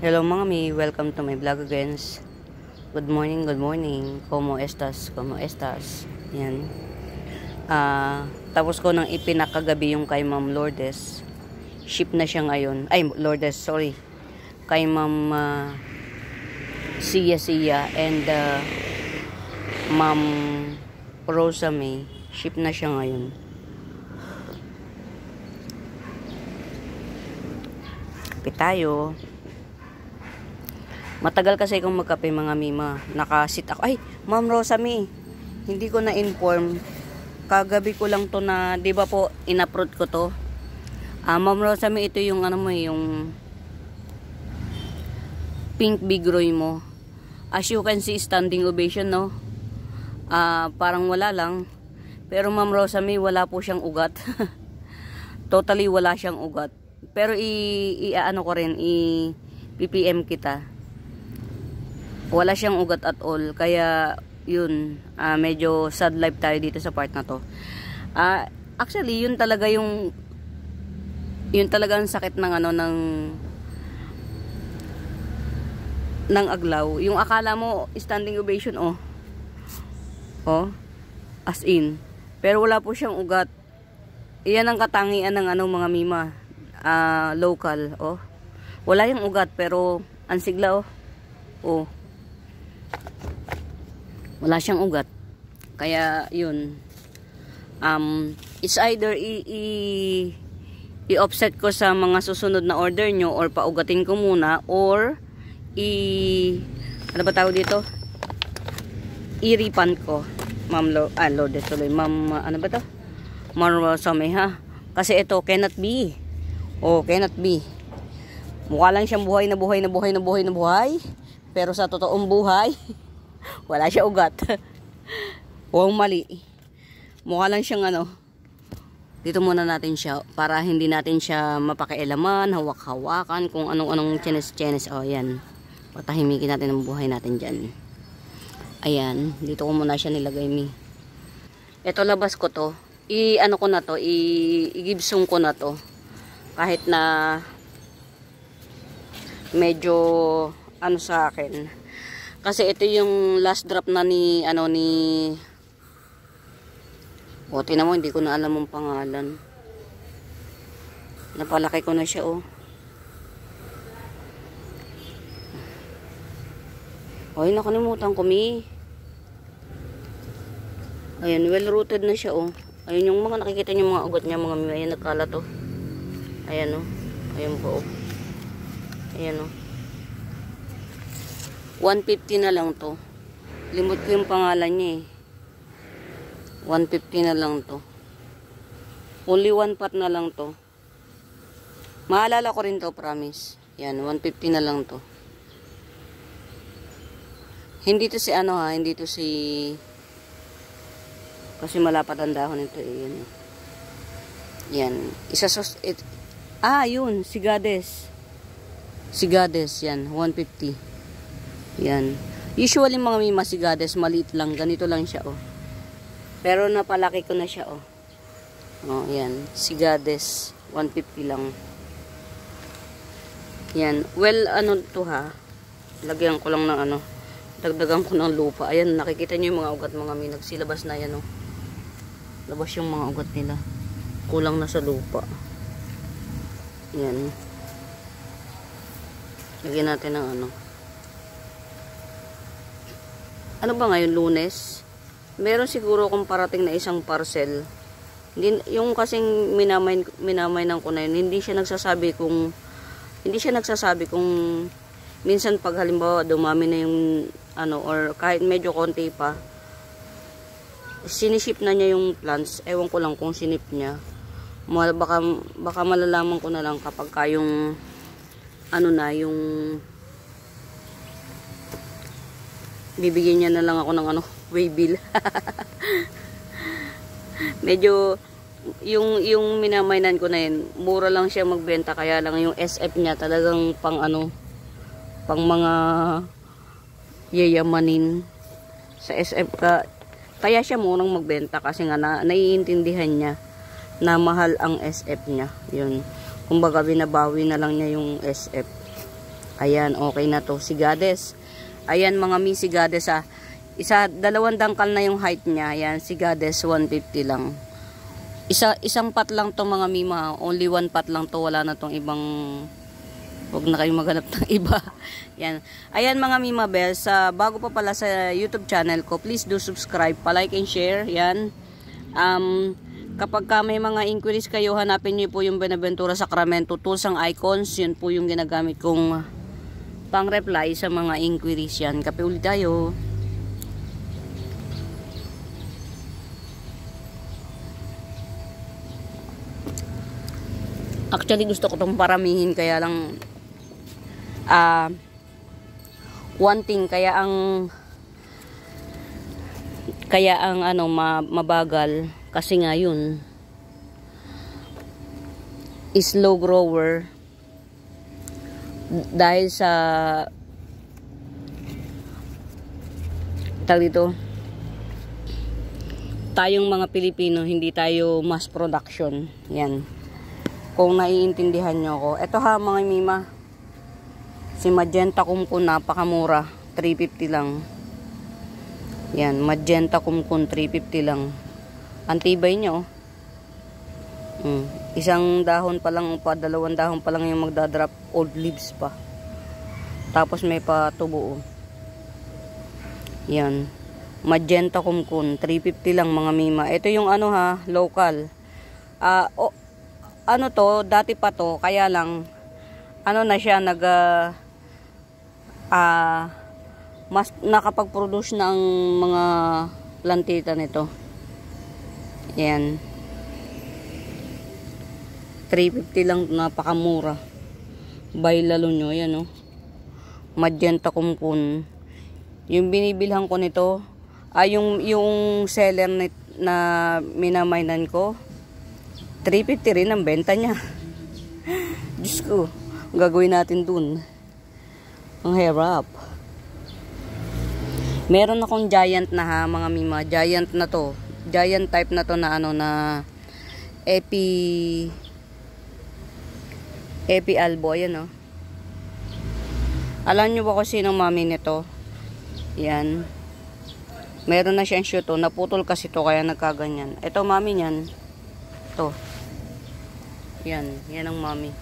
Hello mga mi, welcome to my vlog again. Good morning, good morning. Como estas, como estas. Yan. Tapos ko nang ipinakagabi yung kay Ma'am Lourdes. Ship na siya ngayon. Ay, Lourdes, sorry. Kay Ma'am Sia and Ma'am Rosa May. Ship na siya ngayon. Kape tayo. Matagal kasi kung magkape mga mima. Nakasit ako. Ay, Ma'am Rosa May. Hindi ko na-inform. Kagabi ko lang to na, di ba po, in-upload ko to. Ma'am Rosa May, ito yung ano mo, yung pink big roy mo. As you can see, standing ovation, no? Parang wala lang. Pero Ma'am Rosa May, wala po siyang ugat. Totally wala siyang ugat. Pero i-ano ko rin, i-PPM kita. Wala siyang ugat at all. Kaya, yun, medyo sad life tayo dito sa part na to. Actually, yun talaga yung ang sakit ng ano, ng aglaw. Yung akala mo, standing ovation, oh. Oh. As in. Pero wala po siyang ugat. Iyan ang katangian ng ano, mga mima. Local, oh. Wala yung ugat, pero ang sigla, oh. Oh. Wala siyang ugat. Kaya, yun. It's either i-offset ko sa mga susunod na order nyo or paugatin ko muna or ano ba tawag dito? I-refund ko. Ma'am Lourdes tuloy. Ma'am, ano ba to? Ma'am Rosa May, ha? Kasi ito, cannot be. Oh, cannot be. Mukha lang siyang buhay na buhay. Pero sa totoong buhay, wala siya ugat. Huwag mali. Mukha lang siyang ano. Dito muna natin siya para hindi natin siya mapakialaman, hawak-hawakan, kung anong chenes. O, yan. Patahimikin natin ang buhay natin dyan. Ayan. Dito ko muna siya nilagay, mi. Ito, labas ko to. I-ano ko na to. I-gibsong ko na to. Kahit na medyo ano sa akin. Kasi ito yung last drop na ni o, tingnan mo, hindi ko na alam ang pangalan. Napalaki ko na siya, oh. Ay, nakalimutan ko, mi. Ayan, well-rooted na siya, oh. Ayun yung mga nakikita niyo mga ugat niya, mga mi. Ayan, nagkala to. Ayan, oh. Ayan po, oh. Ayan, oh. 150 na lang to. Limot ko yung pangalan niya, eh. 150 na lang to. Only one pot na lang to. Maalala ko rin to, promise. Yan, 150 na lang to. Hindi to si ano, ha, hindi to si kasi malapad ang dahon nito, eh. Yan. Yun, sigades. Sigades, yan, 150. Yan. Usually mga may masigades, maliit lang. Ganito lang siya, oh. Pero napalaki ko na siya, oh. Oh, yan. Sigades. 150 lang. Yan. Well, ano to, ha. Lagyan ko lang ng ano. Dagdagan ko ng lupa. Ayan, nakikita nyo yung mga ugat, mga may. Nagsilabas na yan, oh. Labas yung mga ugat nila. Kulang na sa lupa. Yan. Lagyan natin ng ano. Ano ba ngayon, Lunes? Meron siguro kung parating na isang parcel. Hindi, yung kasing minamainan ko na yun, hindi siya nagsasabi kung minsan pag halimbawa dumami na yung ano, or kahit medyo konti pa, siniship na niya yung plants. Ewan ko lang kung sinip niya. Baka malalaman ko na lang kapag yung ano na, yung bibigyan niya na lang ako ng ano, way bill. Medyo yung minamainan ko na yun, mura lang siya magbenta, kaya lang yung SF niya talagang pang ano, pang mga yayamanin sa SF kaya siya murang magbenta kasi nga naiintindihan niya na mahal ang SF niya. Yun. Kumbaga binabawi na lang niya yung SF. Ayan, okay na to. Si Goddess. Ayan mga mi, si Goddess ah. Dalawang dangkal na yung height niya. Ayan, si Goddess 150 lang. Isang pat lang to mga mima. Only one pat lang to. Wala na tong ibang. Huwag na kayong maghanap ng iba. Yan. Ayan mga mima bells. Bago pa pala sa YouTube channel ko, please do subscribe, pa-like and share. Yan. Kapag may mga inquiries kayo, hanapin niyo po yung Benaventura Sacramento Tools and Icons. Yun po yung ginagamit kong pang-reply sa mga inquiries yan. Kape ulit tayo. Actually, gusto ko itong paramihin. Kaya lang, one thing, kaya ang mabagal. Kasi nga yun, slow grower. Dahil sa tayong mga Pilipino, hindi tayo mass production. Yan. Kung naiintindihan nyo ako. Ito ha mga mima. Si Magenta Kumkun, napakamura. 350 lang. Yan. Magenta Kumkun, 350 lang. Antibay nyo. Isang dahon pa lang, dalawang dahon pa lang yung magdadrop, old leaves pa. Tapos may patubo. Yan. Magenta Kumkun, 350 lang mga mima. Ito yung local. Dati pa to, kaya lang, na siya, mas nakapag-produce ng mga plantita nito. Yan. 350 lang, napakamura. Buy lalo nyo, yan Magenta Kumkun. Yung binibilhan ko nito, yung seller na minamainan ko, 350 rin ang benta niya. Diyos ko, gagawin natin dun. Ang hirap. Meron akong giant na mga mima. Giant na to. Giant type na to na na Epi Albo. Ayan Alam nyo ba kung sinong mami nito? Yan. Meron na siyang shoot. Naputol kasi to kaya nagkaganyan. Ito mami niyan. Ito. Yan. Yan ang mami.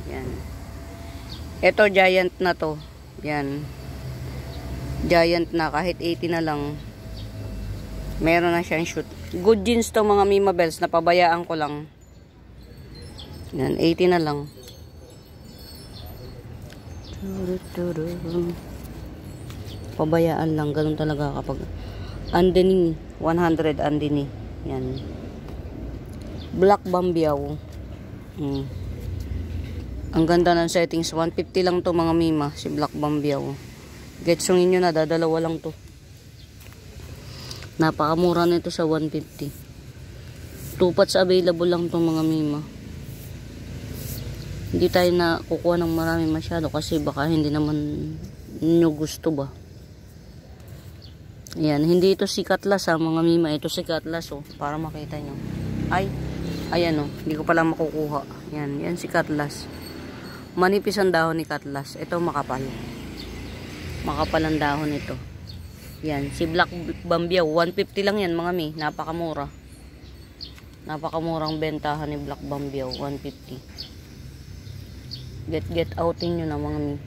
Yan. Ito giant na to. Yan. Giant na. Kahit 80 na lang. Meron na siyang shoot. Good jeans to mga mima bells. Napabayaan ko lang. Yan. 80 na lang. Pabayaan lang. Ganun talaga kapag andini. 100 andini. Yan. Black Bambiaw. Ang ganda ng settings. 150 lang to mga mima. Si Black Bambiaw. Getsungin nyo na. Dadalawa lang to. Napakamura nito sa 150. 2 pots available lang to mga mima. Hindi tayo na kukuha ng marami masyado. Kasi baka hindi naman nyo gusto ba. Yan. Hindi ito si Cutlass mga mima. Ito si Cutlass para makita nyo. Ayan hindi ko pala makukuha. Yan si Cutlass. Manipis ang dahon ni Cutlass. Ito makapal. Makapal ang dahon ito. Yan, si Black Bambiaw. 150 lang yan mga mi. Napakamura. Napakamurang bentahan ni Black Bambiaw. 150. Get outin nyo na mga mi.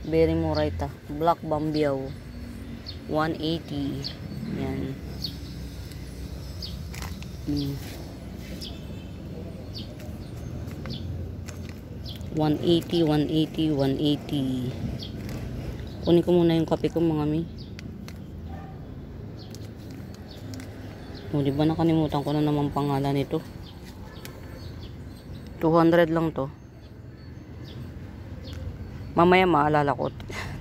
Very mura ito. Black Bambiaw. 180. Yan. 180. Kunin ko muna yung kape ko mga mi. Diba nakalimutan ko na naman pangalan nito. 200 lang to. Mamaya maalala ko.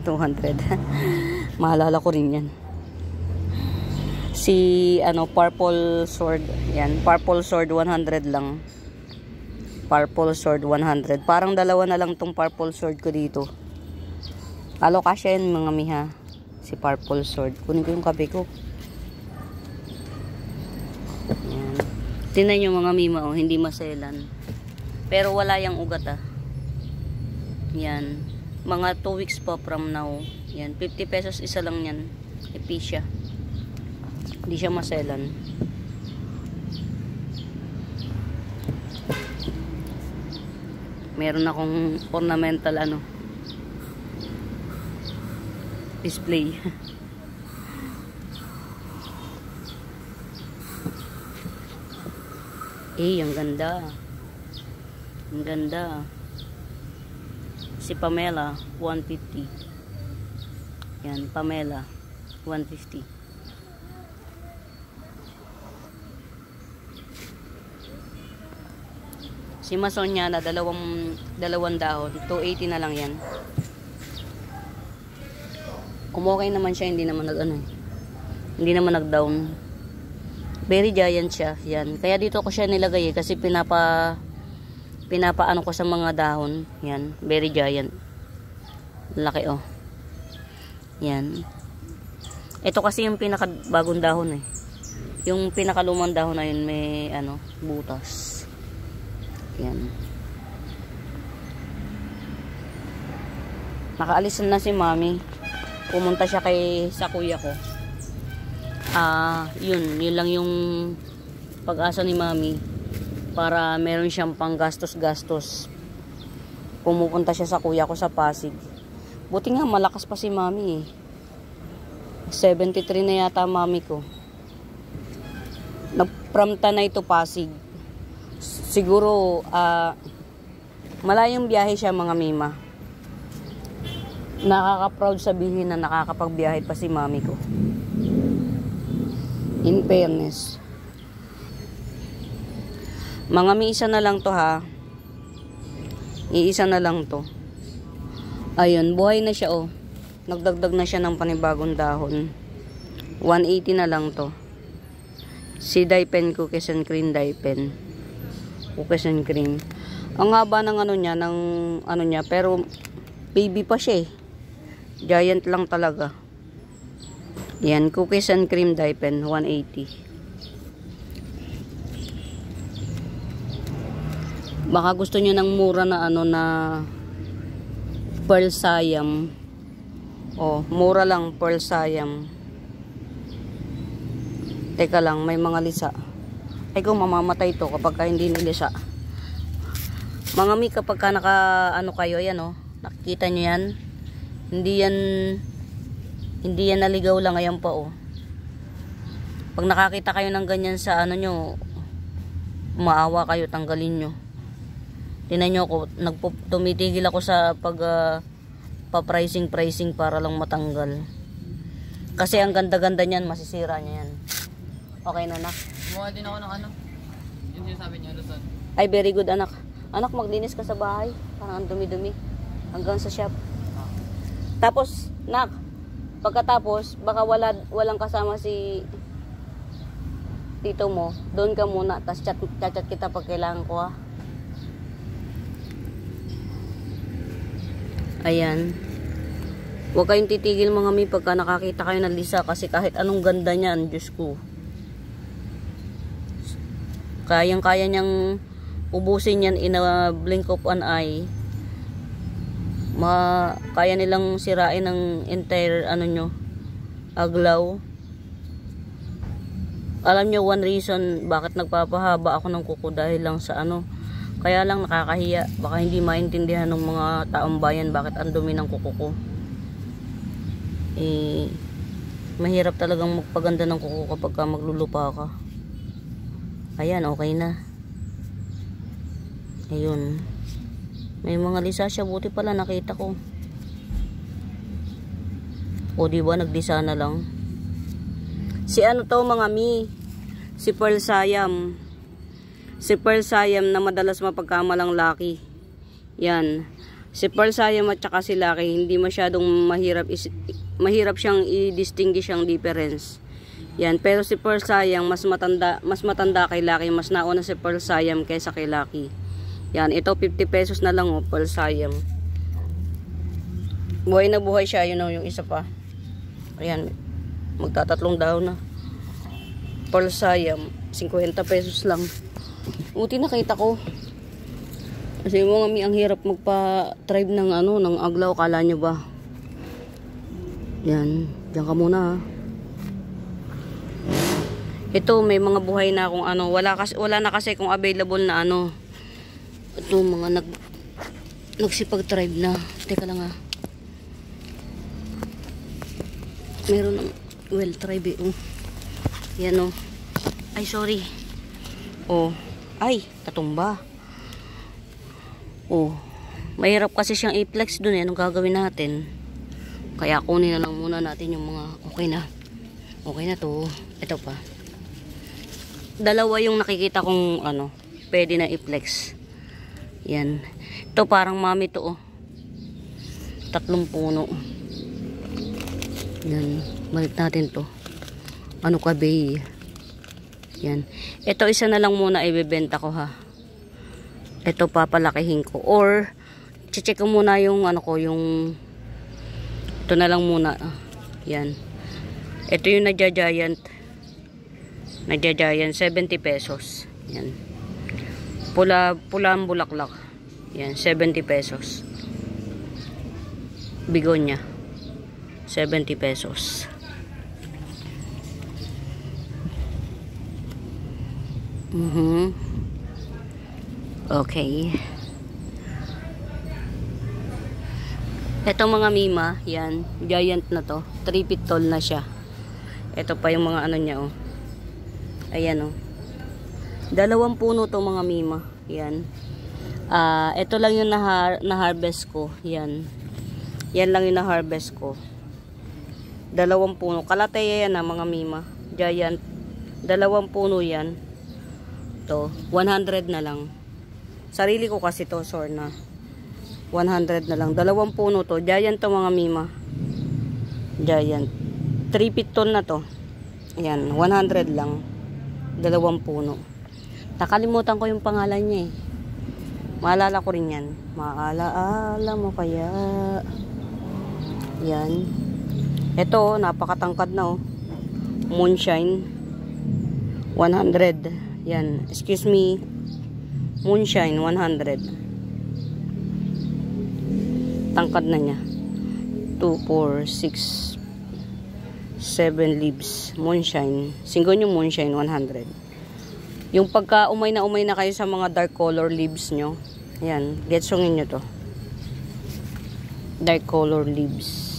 200. Maalala ko rin yan. Si Purple Sword. Yan, Purple Sword 100 lang. Purple Sword 100. Parang dalawa na lang tong Purple Sword ko dito. Alokasya yan mga miha. Si Purple Sword. Kunin ko yung kape ko. Yan. Tingnan nyo mga mima hindi maselan. Pero wala yung ugat Yan. Mga 2 weeks pa from now. Yan. 50 pesos isa lang yan. Epicia. Hindi siya maselan. Meron akong ornamental display. Ang ganda. Ang ganda. Si Pamela, 150. Yan, Pamela, 150. Si Masonia na dalawang dahon, 280 na lang yan. Umokay naman siya, hindi naman hindi naman nag-down. Very giant siya, yan. Kaya dito ko siya nilagay kasi pinapaano ko sa mga dahon. Yan, very giant. Laki Yan. Ito kasi yung pinakabagong dahon Yung pinakalumang dahon na yun may butas. Yan. Nakaalis na si Mami. Pumunta siya sa kuya ko. Yun lang yung pag-asa ni Mami para meron siyang panggastos-gastos. Pumupunta siya sa kuya ko sa Pasig. Buti nga malakas pa si Mami 73 na yata Mami ko. From Tanay to Pasig. Siguro malayong biyahe siya mga mima. Nakaka-proud sabihin na nakakapagbiyahe pa si Mami ko. In fairness. Mga isa na lang to ha. Iisa na lang to. Ayun, buhay na siya Nagdagdag na siya ng panibagong dahon. 180 na lang to. Si Daipen Cookies and Cream Daipen. Cookies and Cream. Ang haba ng niya, pero baby pa siya Giant lang talaga. Yan, Cookies and Cream Daipen, 180. Baka gusto nyo ng mura na na Pearl Siam. Mura lang Pearl Siam. Teka lang, may mga lisa. Ay kung mamamatay to kapag hindi nilisa. Mga mi, kapag ka kayo, ayan nakikita nyo yan. Hindi yan naligaw lang, ayan pa Pag nakakita kayo ng ganyan sa nyo, maawa kayo, tanggalin nyo. Tingnan nyo ako, tumitigil ako sa pa-pricing para lang matanggal. Kasi ang ganda-ganda niyan, masisira niya yan. Okay na, anak? Gumawa din ako ng yung sinasabi niya, Luzon. Ay, very good, anak. Anak, maglinis ka sa bahay. Parang ang dumi-dumi. Hanggang sa shop. Tapos, nak, pagkatapos, baka walang kasama si tito mo. Doon ka muna. Tapos chat kita pag kailangan ko, Ayan. Huwag kayong titigil mga mi pagka nakakita kayo ng lisa. Kasi kahit anong ganda niyan, Diyos ko. Kayang-kaya niyang ubusin yan in a blink of an eye. Kaya nilang sirain ng entire aglaw. Alam nyo, one reason bakit nagpapahaba ako ng kuko dahil lang sa kaya lang nakakahiya. Baka hindi maintindihan ng mga taong bayan bakit ang dumi ng kuko ko. Mahirap talagang magpaganda ng kuko kapag maglulupa ka. Ayan, okay na. Ayun. May mga lisa siya, buti pala nakita ko. Diba nagdisa na lang. Si to mga mi? Si Pearl Siam. Si Pearl Siam na madalas mapagkamalang Lucky. Yan. Si Pearl Siam at saka si Lucky, hindi masyadong mahirap siyang i-distinguish ang difference. Yan, pero si Pearl Siam mas matanda kay Lucky, mas nauna si Pearl Siam kaysa kay Lucky. Yan, ito 50 pesos na lang Pearl Siam. Buhay na buhay siya, yung isa pa. Ayan, magtatatlong daw na. Pearl Siam, 50 pesos lang. Buti nakita ko. Kasi mga mi, ang hirap magpa-tribe ng ano, ng aglaw, kala nyo ba? Yan, diyan ka muna ha. Ito, may mga buhay na akong ano, wala na kasi kung available na ano. Ito, mga nagsipag-tribe na. Teka lang ha. Meron ng well-tribe eh. Oh. Yan oh. Ay, sorry. Oh. Ay, tatumba. Oh. Mahirap kasi siyang i-flex dun eh. Anong gagawin natin? Kaya kunin na lang muna natin yung mga okay na. Okay na to. Ito pa. Dalawa yung nakikita kong ano, pwede na i-flex. Yan. Ito parang mami to oh. 3 puno. Yan. Balik natin to. Ano ka bay? Yan. Ito isa na lang muna ibebenta ko ha. Ito papalakihin ko. Or, check ko muna yung ano ko, yung ito na lang muna. Yan. Ito yung Nagja-Giant. Nagja-Giant, 70 pesos. Yan. Pulang bulaklak. Yan, 70 pesos. Bigonya. 70 pesos. Okay. Ito mga mima, yan, giant na to. 3 feet tall na siya. Ito pa yung mga ano niya oh. Ayan oh. 2 puno to mga mima. Yan. Ito lang yung na-harvest ko. Yan. Yan lang yung na-harvest ko. 2 puno. Kalataya yan mga mima. Giant. 2 puno yan. To 100 na lang. Sarili ko kasi to, Sorna. 100 na lang. 2 puno to. Giant to mga mima. Giant. 3 feet tall na to. Ayan. 100 lang. 2 puno. Nakalimutan ko yung pangalan niya eh. Maalala ko rin yan. Maalaala mo kaya. Yan. Ito, napakatangkad na oh. Moonshine. 100. Yan. Excuse me. Moonshine, 100. Tangkad na niya. 2, 4, 6, 7 leaves. Moonshine. Single yung moonshine, 100. Yung pagka umay na kayo sa mga dark color leaves nyo. Yan. Getsongin nyo to. Dark color leaves.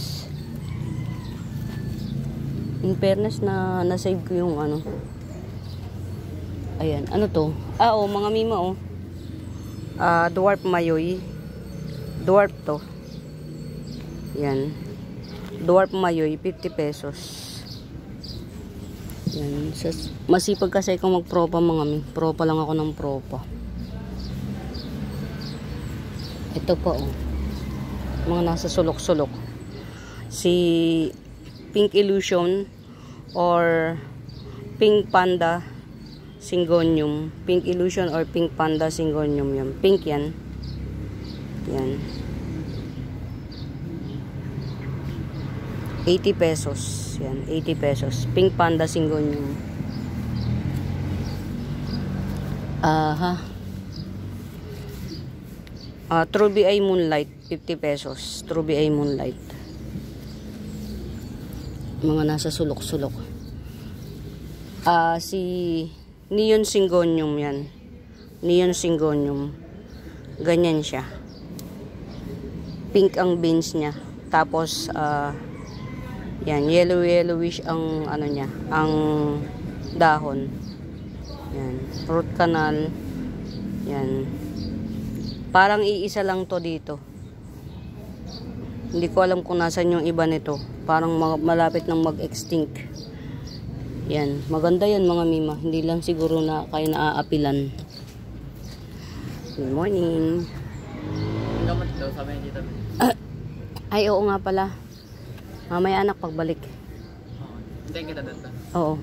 In fairness na nasave ko yung ano. Ayan. Ano to? Oh, mga mima oh. Dwarf mayoy. Dwarf to. Yan. Dwarf mayoy, 50 pesos. Yan. Masipag kasi akong magpropa mga mi. Propa lang ako ng propa. Ito pa oh. Mga nasa sulok-sulok. Si Pink Illusion or Pink Panda Syngonium. Pink Illusion or Pink Panda Syngonium yan. Pink yan. Yan. 80 pesos. Yan. 80 pesos. Pink Panda Syngonium. True BI Moonlight. 50 pesos. True BI Moonlight. Mga nasa sulok-sulok. Si Neon Syngonium yan. Neon Syngonium. Ganyan siya. Pink ang beans niya. Tapos, yan, yellowish ang ano niya, ang dahon. Yan, root canal. Yan. Parang iisa lang to dito. Hindi ko alam kung nasan yung iba nito. Parang malapit nang mag-extinct. Yan, maganda yan mga mima. Hindi lang siguro na kayo naaapilan. Good morning. Ang gamot daw, sabi niya dito. Ay, oo nga pala. Mamaya anak pagbalik. Hintayin kita doon. Oo.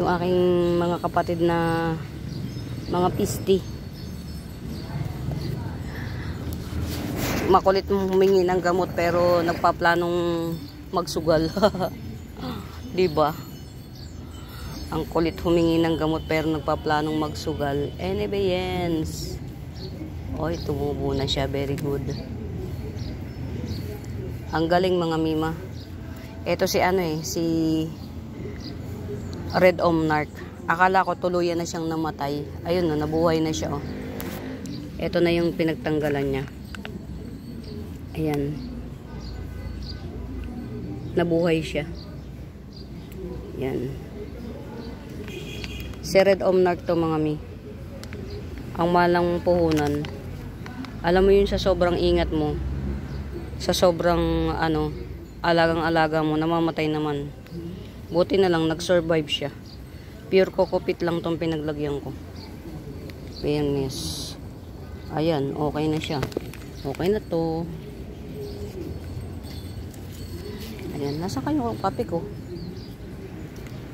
Yung aking mga kapatid na mga pisti. Makulit humingi ng gamot pero nagpaplanong magsugal. Diba? Ang kulit humingi ng gamot pero nagpaplanong magsugal. Anyways. Oy, tumubo na siya. Very good. Ang galing mga mima. Ito si si Red Omnarch. Akala ko tuluyan na siyang namatay. Ayun na, nabuhay na siya Ito na yung pinagtanggalan niya. Ayan. Nabuhay siya. Yan. Si Red Omnarch to mga mi. Ang malang puhunan. Alam mo yun sa sobrang ingat mo. Sa sobrang alagang-alaga mo, namamatay naman. Buti na lang nag-survive siya. Pure kokopit lang tong pinaglagyan ko. Ayan, miss. Ayan, okay na siya. Okay na to. Ayan, nasa kayo ang kape ko?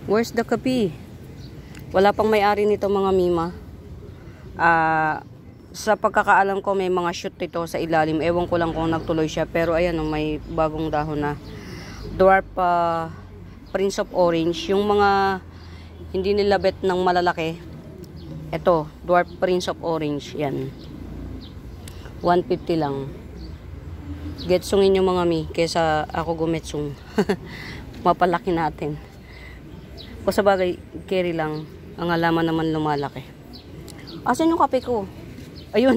Where's the kape? Wala pang may-ari nito mga mima. Sa pagkakaalam ko may mga shoot ito sa ilalim. Ewan ko lang kung nagtuloy siya. Pero ayan may bagong dahon na. Dwarf Prince of Orange. Yung mga hindi nilabet ng malalaki. Ito, Dwarf Prince of Orange. Yan. 150 lang. Getsungin yung mga mi. Kesa ako gumetsung. Mapalaki natin. O sa bagay, carry lang. Ang halaman naman lumalaki. Asan yung kape ko? Ayun.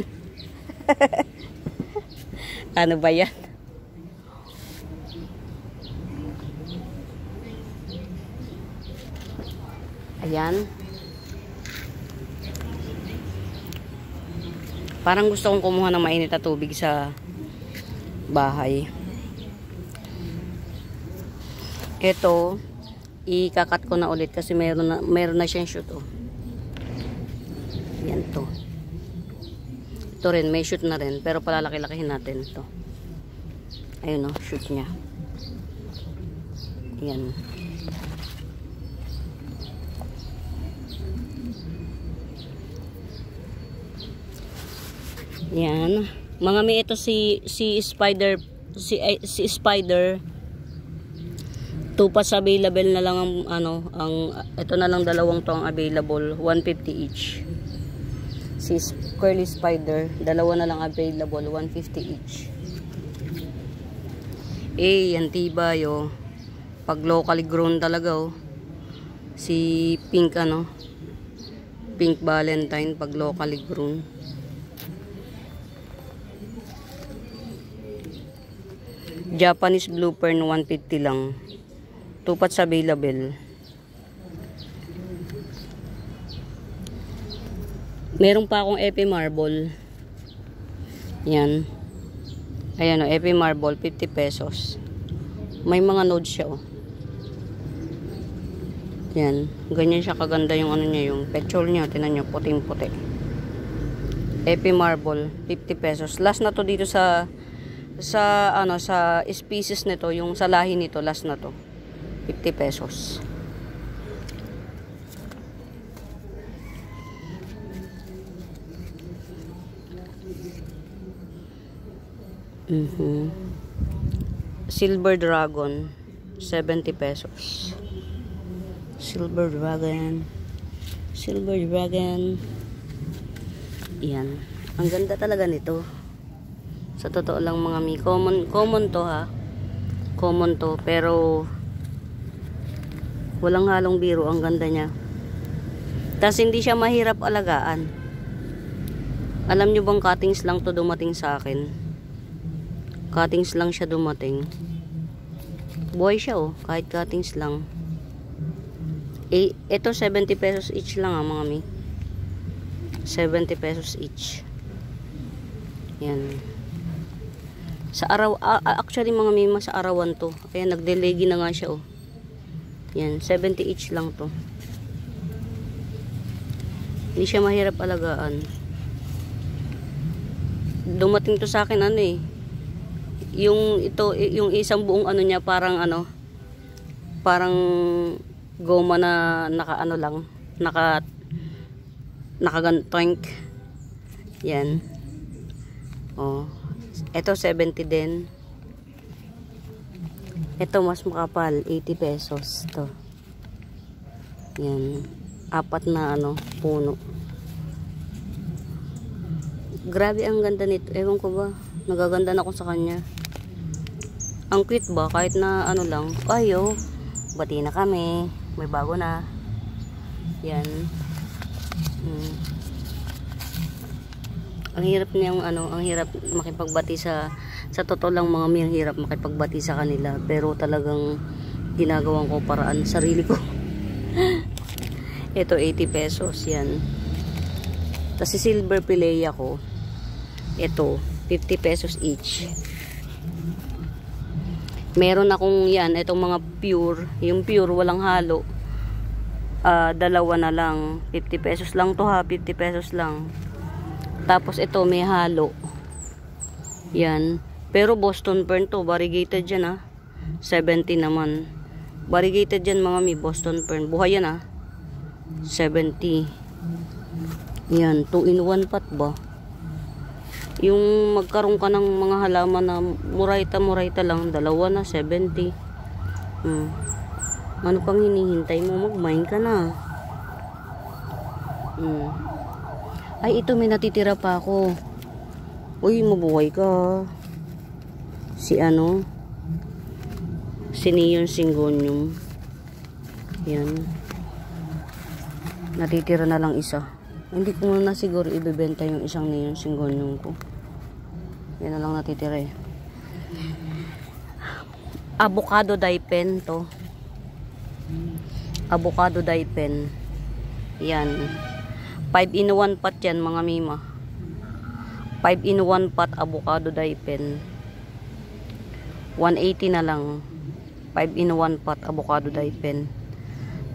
Ano ba yan? Ayan. Parang gusto kong kumuha ng mainit na tubig sa bahay. Ito, ikakat ko na ulit kasi meron na siyang shoot Yan to. Ito rin, may shoot na rin. Pero palalaki-lakihin natin ito. Ayun shoot niya. Yan. Yan. Mga may ito si Spider si Spider 2 pass available na lang ang ito na lang dalawang to ang available 150 each. Si Curly Spider dalawa na lang available 150 each. Yan tibay pag locally grown talaga si Pink Pink Valentine pag locally grown. Japanese Blue Fern 150 lang. 2 pots available. Meron pa akong Epi Marble. Yan. Ayan Epi Marble 50 pesos. May mga nodes siya Yan. Ganyan siya kaganda yung niya, yung petrol niya. Tingnan niyo, puting-puti. Epi Marble 50 pesos. Last na to dito sa species nito, yung sa lahi nito, last na to 50 pesos. Silver Dragon 70 pesos. Silver Dragon yan, ang ganda talaga nito. Sa totoo lang mga mi, common to common to, pero walang halong biro, ang ganda niya. Tas hindi siya mahirap alagaan. Alam nyo bang cuttings lang to dumating sa akin? Cuttings lang siya dumating. Buhay siya kahit cuttings lang. Ito 70 pesos each lang mga mi. 70 pesos each. Yan. Sa araw, actually mga mima sa arawan to. Kaya nagdelegi na nga siya Yan, 70 each lang to. Hindi siya mahirap alagaan. Dumating to sa akin yung isang buong niya parang parang goma na nakagantank. Yan. Ito 70 din. Ito mas makapal, 80 pesos to. Yan. 4 na puno. Grabe ang ganda nito. Ewan ko ba. Nagaganda na ako sa kanya. Ang cute ba? Kahit na lang. Ayo. Bati na kami. May bago na. Yan. Ang hirap niyang ang hirap makipagbati sa totoo lang mga may hirap makipagbati sa kanila, pero talagang ginagawan ko paraan sarili ko. Ito 80 pesos yan. Tapos silver pilea ko. Ito 50 pesos each. Meron akong yan, itong mga pure, yung pure walang halo. Dalawa na lang. 50 pesos lang to ha, 50 pesos lang. Tapos ito may halo. Yan. Pero Boston Fern to, variegated yan ha. 70 naman. Variegated yan mga mi, Boston Fern. Buhay yan ha. 70. Yan, 2-in-1 pot ba? Yung magkaroon ka ng mga halaman na murayta lang, dalawa na 70. Ano pang hinihintay mo? Mag-mine ka na. Ay, ito may natitira pa ako. Uy, mabuhay ka. Si Neon Syngonium. Yan. Natitira na lang isa. Hindi ko na siguro ibebenta yung isang Neon Syngonium ko. Yan na lang natitira eh. Avocado dye pen to. Avocado dye pen. Yan. 5-in-1 pot yan mga mima. 5-in-1 pot avocado dye pen. 180 na lang. 5-in-1 pot avocado dye pen.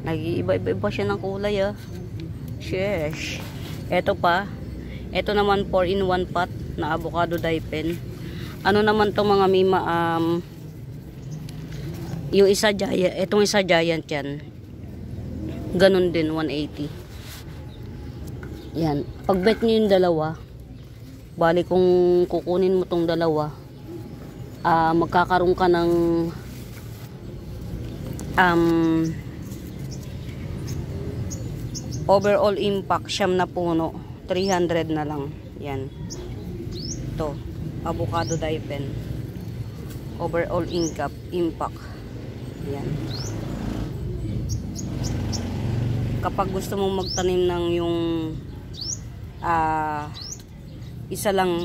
Nag-iiba-iba siya ng kulay ah. Sheesh. Ito pa. Ito naman 4-in-1 pot na avocado dye pen. Ano naman to mga mima, yung isa giant, itong isa giant yan. Ganun din 180. Yan. Pag bet nyo yung dalawa, bali kung kukunin mo tong dalawa, magkakaroon ka ng overall impact, 9 na puno, 300 na lang. Yan. Ito, avocado dye pen. Overall impact. Yan. Kapag gusto mong magtanim ng yung isa lang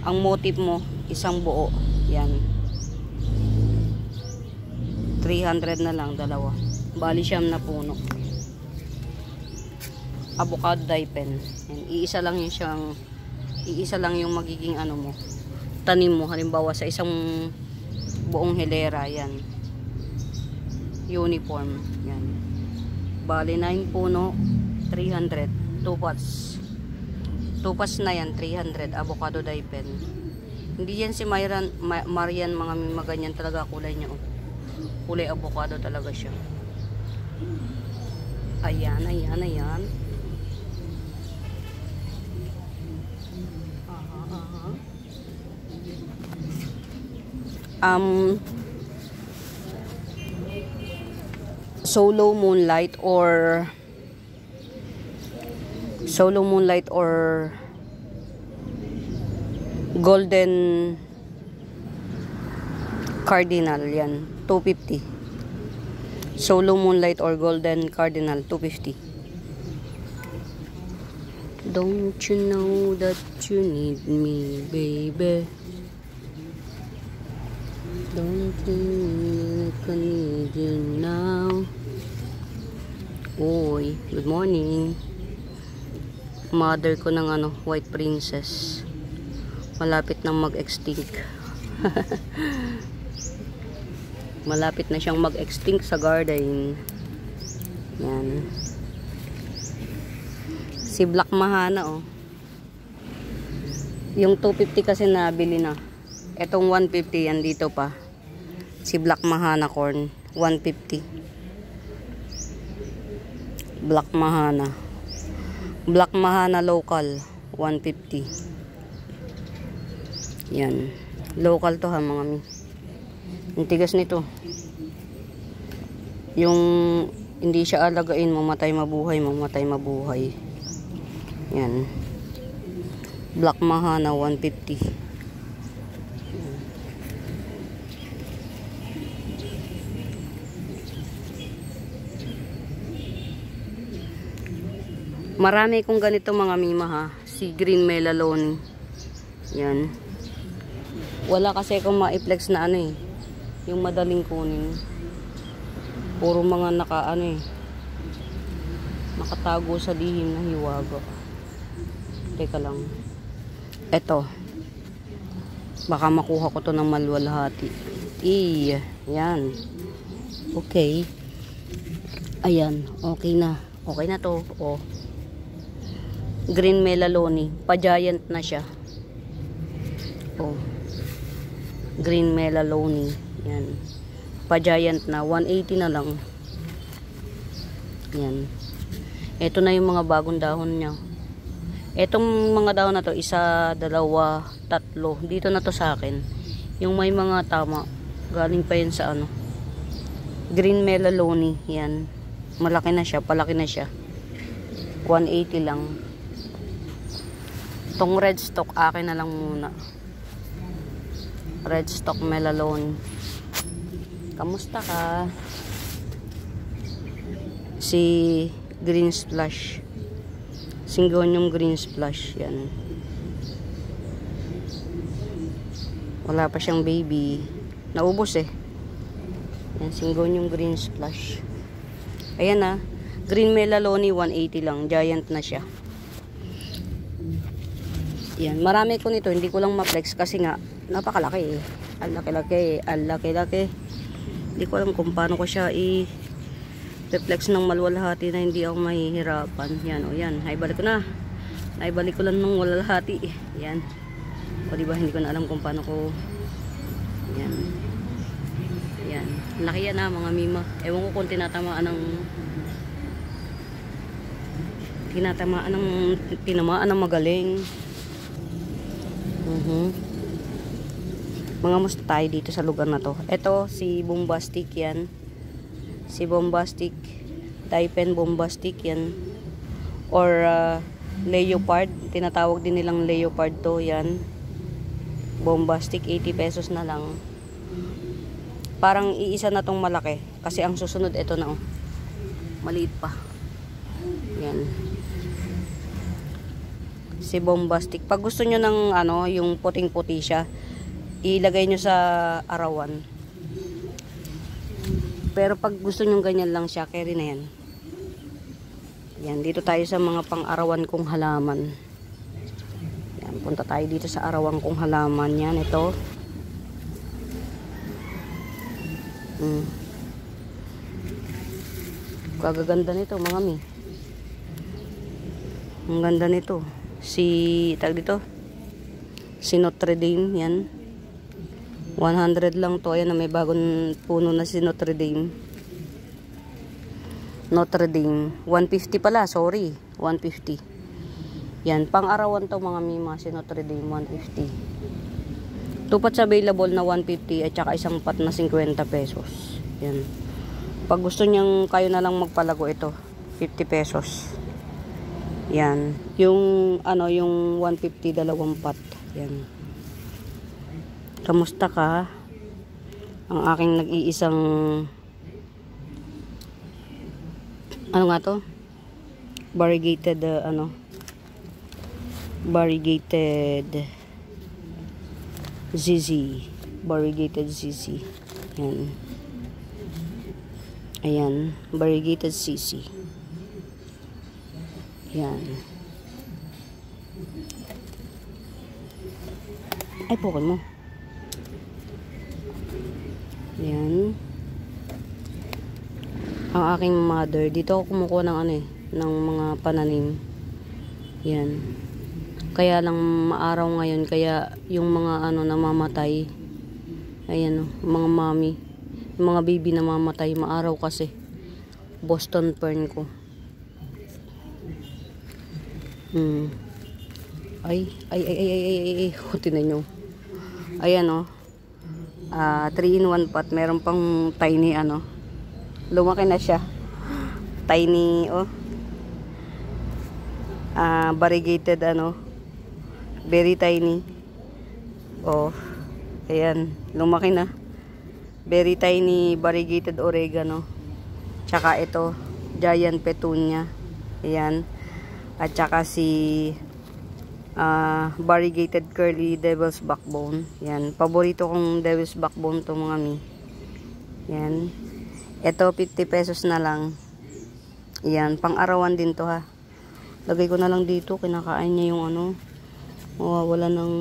ang motif mo, isang buo. Yan. 300 na lang dalawa. Bali 9 na puno. Avocado dye pen. Yan. Iisa lang yung magiging mo. Tanim mo halimbawa sa isang buong hilera yan. Uniform. Yan. Bali 9 puno, 300. 2 pots. 2 pots na yan, 300. Avocado dye pen. Hindi yan si Marian, mga ganyan talaga kulay niya. Kulay avocado talaga siya. Ayan. Solo moonlight or golden cardinal yan, 250. Solo moonlight or golden cardinal, 250. Don't you know that you need me, baby? Don't you know I need you now? Oy, good morning. Mother ko ng white princess. Malapit nang mag-extinct. Malapit na siyang mag-extinct sa garden. Yan. Si Black Mahana Yung 250 kasi nabili na. Etong 150 yan dito pa. Si Black Mahana corn, 150. Black Mahana. Black Mahana local, 150. Yan. Local to ha mga mi. Ang tigas nito. Yung Hindi siya alagain, mamatay mabuhay, mamatay mabuhay. Yan. Black Mahana 150. Marami kong ganito mga mima ha. Si Green Melalone. Yan. Wala kasi akong ma-flex na ano eh. Yung madaling kunin. Puro mga nakatago sa lihim na hiwaga. Teka lang. Eto. Baka makuha ko to ng malwalhati. Yan. Okay. Ayan. Okay na. Okay na to. Oh. Green Melalone. Pa-giant na siya. Oh. Green Melalone. Yan. Pa-giant na. 180 na lang. Yan. Ito na yung mga bagong dahon niya. Etong mga dahon na to, 1, 2, 3. Dito na to sa akin. Yung may mga tama. Galing pa yun sa ano. Green Melalone. Yan. Malaki na siya. Palaki na siya. 180 lang. Itong red stock, akin na lang muna. Red stock Melalone. Kamusta ka? Si Green Splash. Syngonium Green Splash. Yan. Wala pa siyang baby. Naubos eh. Yan, Syngonium Green Splash. Ayan na. Green Melalone 180 lang. Giant na siya. Yan, marami ko nito, hindi ko lang ma-flex kasi nga napakalaki eh. Ang laki-laki. Hindi ko alam kung paano ko siya i-reflex ng malwalhati na hindi ako mahihirapan. Yan, o yan. Naibalik ko na. Naibalik ko lang ng walhati. Yan. O diba, hindi ko na alam kung paano ko. Yan. Yan. Laki yan mga mima. Ewan ko kung tinatamaan ng magaling. Mga musta tayo dito sa lugar na to. Ito si Bombastic yan. Si Bombastic Taipan Bombastic yan. Or Leopard. Tinatawag din nilang Leopard to. Yan. Bombastic 80 pesos na lang. Parang iisa na tong malaki. Kasi ang susunod ito na oh. Maliit pa. Yan. Si Bombastic. Pag gusto nyo ng yung puting-puti siya, ilagay nyo sa arawan. Pero pag gusto nyo ganyan lang siya, carry na yan. Yan, dito tayo sa mga pang-arawan kong halaman. Yan, punta tayo dito sa arawan kong halaman. Yan, ito. Kagaganda nito, mga mi. Ang ganda nito. Si Notre Dame, yan. 100 lang to. Ayan na, may bagong puno na si Notre Dame. Notre Dame. 150 pala, sorry. 150. Yan, pang-arawan to mga mima, si Notre Dame, 150. Two pots available na 150 at saka isang pot na 50 pesos. Yan. Pag gusto niyang kayo na lang magpalago ito, 50 pesos. Yan. Yung yung 150 dalawang pot. Yan. Kamusta ka? Ang aking nag-iisang variegated variegated ZZ. Variegated ZZ. Yan. Ayan, variegated ZZ. Yan. Ay, pukul mo. Yan. Ang aking mother. Dito ako kumukuha ng ng mga pananim. Yan. Kaya lang maaraw ngayon. Kaya yung mga namamatay. Ayan mga mami. Yung mga baby namamatay. Maaraw kasi. Boston fern ko. Ay. Tinan nyo. Ayan 3-in-1 pot. Meron pang tiny lumaki na siya. Tiny, oh. Variegated, very tiny. Oh, ayan, lumaki na. Very tiny variegated oregano. Tsaka ito, giant petunia. Ayan. At tsaka si variegated curly devil's backbone. Yan, paborito kong devil's backbone to mga mi. Yan. Ito 50 pesos na lang. Yan, pang-arawan din to ha. Lagay ko na lang dito, kinakain niya yung wala ng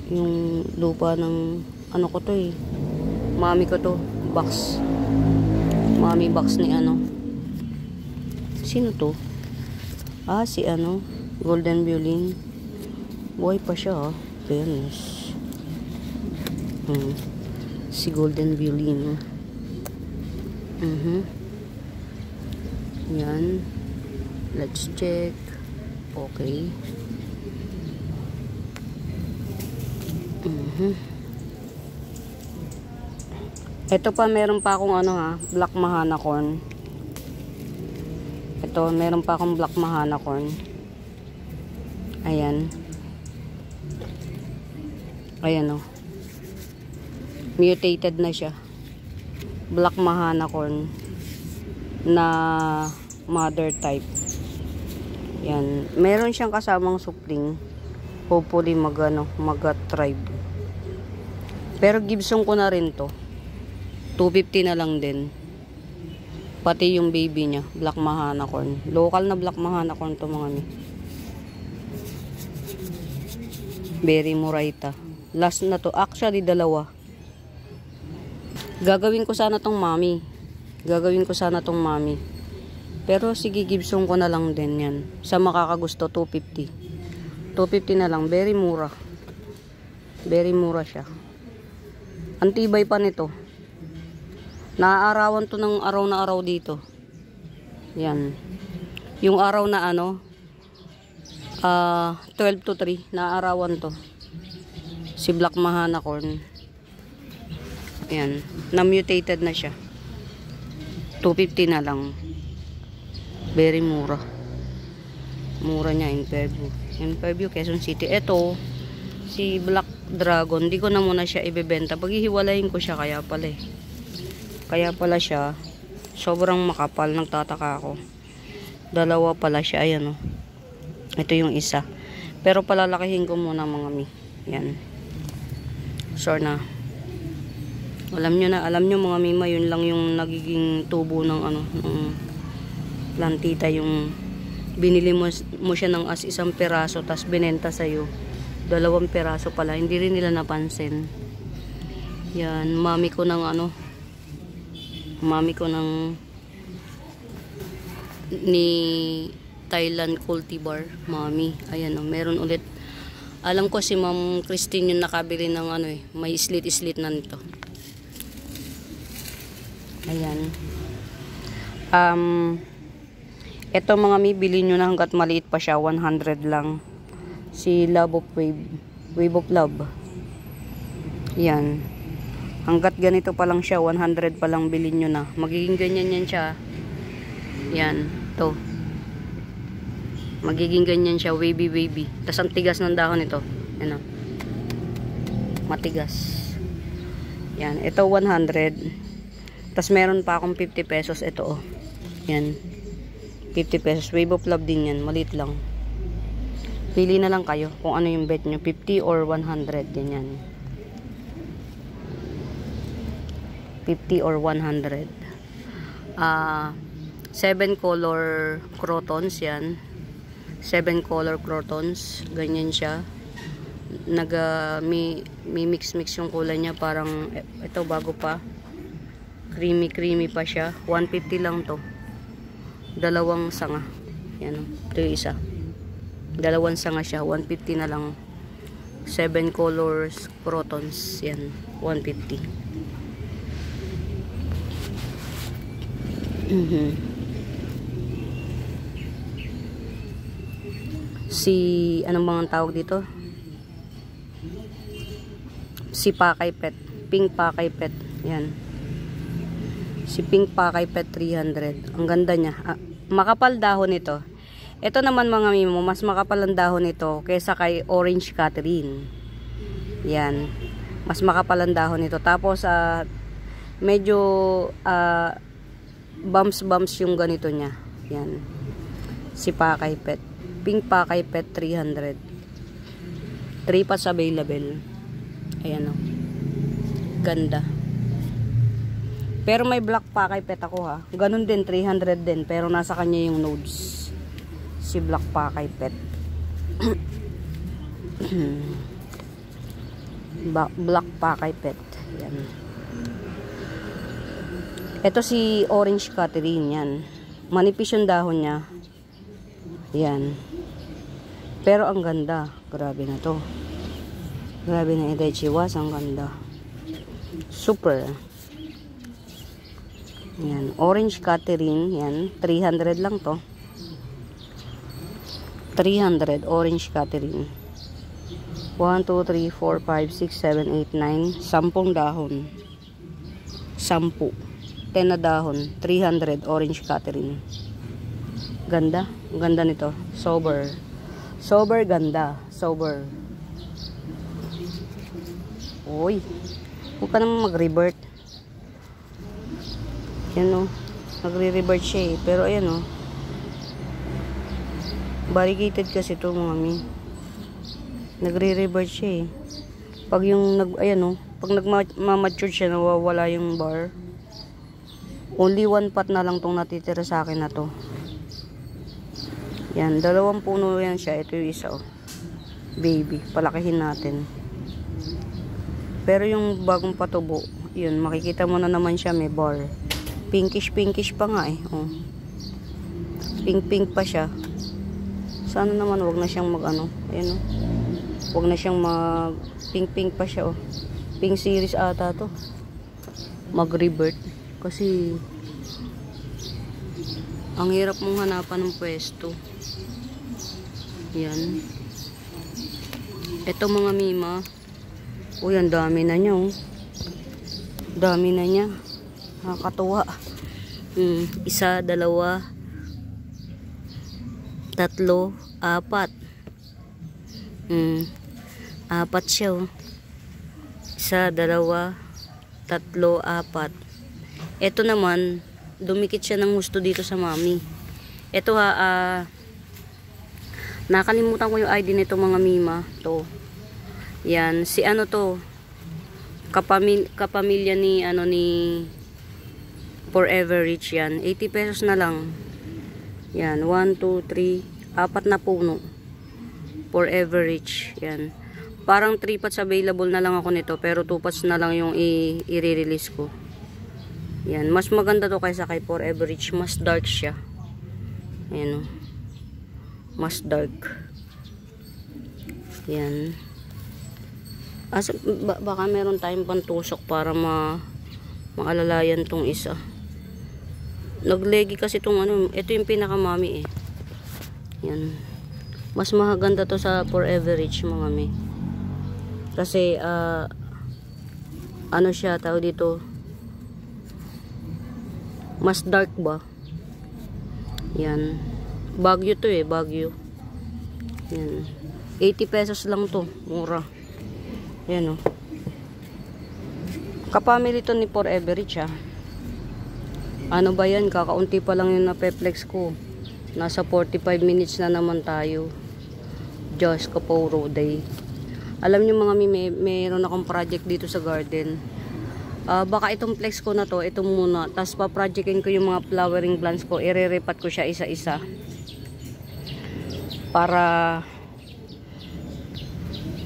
yung lupa ng ko to eh. Mami ko to, box. Mami box ni Sino to? Si Golden Violin. Buhay pa siya, fairness. Si Golden Violin. Yan. Let's check. Okay. Ito pa, meron pa akong black mahana corn. Ito, meron pa akong black mahana corn. Ayan. Ayan, mutated na siya. Black mahana corn na mother type. Yan. Meron siyang kasamang supling. Hopefully mag-thrive. Pero Gibson ko na rin to. 250 na lang din. Pati yung baby niya, black mahana corn. Local na black mahana corn to mga mi. Berry Moraita. Last na to. Actually, dalawa. Gagawin ko sana tong mami. Pero sige, Gibson ko na lang din yan. Sa makakagusto, 250. 250 na lang. Very mura. Very mura siya. Antibay pa nito. Naaarawan to ng araw na araw dito. Yan. Yung araw na 12 to 3. Naaarawan to. Si black mahana corn. Yan. Na-mutated na siya. 250 na lang. Very mura. Mura niya in Fairview. In Fairview, Quezon City. Ito, si Black Dragon. Di ko na muna siya ibebenta. Paghihiwalayin ko siya kaya pala eh. Kaya pala siya sobrang makapal, nagtataka ako. Dalawa pala siya, ayan Ito yung isa. Pero palalakihin ko muna mga mi. Yan. Sure na. Alam nyo mga mima, yun lang yung nagiging tubo ng ng plantita, yung binili mo siya ng as isang peraso tas binenta sa'yo 2 peraso pala, hindi rin nila napansin. Yan, mami ko ng ni Thailand cultivar, mami. Ayan meron ulit. Alam ko si Ma'am Christine yung nakabili ng may slit na nito. Ayan. Ito mga mi, bilhin nyo na hanggat maliit pa siya, 100 lang. Si Love of Wave of Love. Yan. Hanggat ganito pa lang siya, 100 pa lang bilhin nyo na. Magiging ganyan yan siya. Yan. To. Magiging ganyan siya, wavy. Tapos ang tigas ng dahon ito. Yan matigas. Yan. Ito 100. Tapos meron pa akong 50 pesos. Ito Yan. 50 pesos. Wave of Love din yan. Maliit lang. Pili na lang kayo kung ano yung bet nyo. 50 or 100. Ganyan. 50 or 100. 7 color crotons yan. 7 color crotons. Ganyan siya. May mix yung kulay niya. Parang ito bago pa. Creamy pa siya. 150 lang to. 2 sanga. Yan. Ito yung isa. 2 sanga siya. 150 na lang. 7 colors crotons. Yan. 150. Si anong bang tawag dito? Si Pakay Pet. Pink Pakay Pet. Yan. Si Pink Pakay Pet 300. Ang ganda niya. Makapal dahon ito. Ito naman mga mimo, mas makapal ang dahon nito kaysa kay Orange Catherine. Yan. Mas makapal ang dahon nito. Tapos medyo bumps yung ganito niya. Yan. Si Pakay Pet. Pink Pakay Pet 300. 3 pots available. Ayan o. Ganda. Pero may black Pakay Pet ako ha. Ganun din, 300 din. Pero nasa kanya yung nodes. Si black Pakay Pet. Black Pakay Pet. Yan. Ito si Orange Catherine. Yan. Manipis yung dahon niya. Yan. Pero ang ganda. Grabe na to. Grabe na Eday Chiwas. Ang ganda. Super. Yan. Orange Catherine. Yan. 300 lang to. 300. Orange Catherine. 1, 2, 3, 4, 5, 6, 7, 8, 9. 10 dahon. 10. 10 na dahon. 300. Orange Catherine. Ganda. Ganda nito. Sober. Sober ganda. Sober. Uy. Huwag ka naman mag-revert. Yan o. Nagre-revert siya eh. Pero ayan o. Variegated kasi ito mga mi. Nagre-revert siya eh. Pag yung ayan o. Pag nagmamature siya, nawawala yung bar. Only 1 pot na lang tong natitira sa akin na to. Yan. 2 puno yan siya. Ito yung isa o. Baby. Palakihin natin. Pero yung bagong patubo, yun, makikita mo na naman siya may bar. Pinkish pa nga eh. Oh. Pink pa siya. Sana naman wag na siyang mag-ano. Ayan oh. Wag na siyang mag pink pa siya oh. Pink series ata to. Mag-revert. Kasi ang hirap mong hanapan ng pwesto. Yan. Ito mga mima. Uy, ang dami na niya oh. Dami na niya. Nakakatuwa. 1, 2, 3, 4. 4 siya oh. 1, 2, 3, 4. Ito naman, dumikit siya ng gusto dito sa mami. Ito nakalimutan ko yung ID nito mga mima. To. Yan, si ano to? Kapamilya ni Forever Rich yan. 80 pesos na lang. Yan, 1, 2, 3, 4 na puno. Forever Rich. Yan. Parang 3 pots available na lang ako nito. Pero 2 pots na lang yung i-release ko. Yan. Mas maganda to kaysa kay Forever Rich. Mas dark siya. Ayan o. Mas dark. Yan. Baka meron tayong pantusok para maalalayan tong isa. Naglegi kasi tong ano. Ito yung pinakamami eh. Yan. Mas maganda to sa Forever Rich mga me. Kasi ano siya tawag dito, mas dark ba. Yan. Baguio to eh. Baguio. Yan. 80 pesos lang to. Mura. Yan o. Kapamili to ni Forever Rich ah. Ano ba yan? Kakaunti pa lang yung napeplex ko. Nasa 45 minutes na naman tayo. Diyos ko po, day. Alam nyo mga mayroon akong project dito sa garden. Baka itong flex ko na to, ito muna. Tapos pa-projectin ko yung mga flowering plants ko. Ire-repat ko siya isa-isa. Para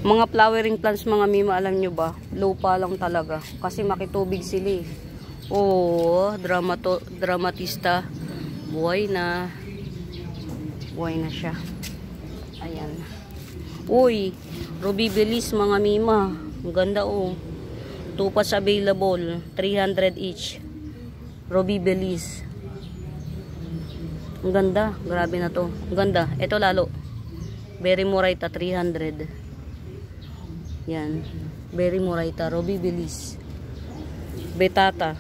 mga flowering plants mga mima, alam nyo ba? Lupa lang talaga. Kasi makitubig sila eh. Oo, dramatista. Buhay na. Buhay na siya. Ayan. Uy, Ruby Belize mga mima. Ang ganda oh. 2 pots available. 300 each. Ruby Belize. Ang ganda. Grabe na to. Ang ganda. Ito lalo. Berry Moraita 300. Yan. Berry Moraita. Ruby Belize. Betata.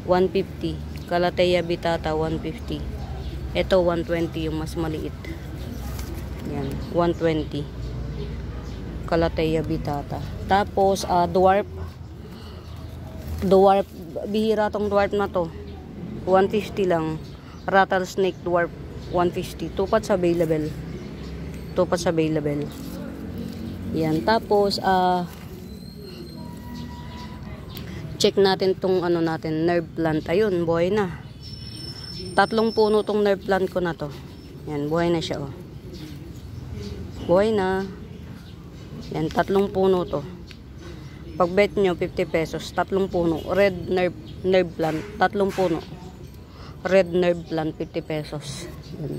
150. Calathea Vittata, 150. Ito, 120 yung mas maliit. Yan, 120. Calathea Vittata. Tapos, dwarf. Dwarf, bihira tong dwarf na to. 150 lang. Rattlesnake dwarf, 150. 2 pots available. 2 pots available. Yan, tapos, check natin tong ano natin, nerve plant. Ayun, buhay na. 3 puno tong nerve plant ko na to. Yan, buhay na siya, oh. Buhay na. Yan, 3 puno to. Pag bet nyo, 50 pesos. 3 puno. Red nerve plant, 3 puno. Red nerve plant, 50 pesos. Yan.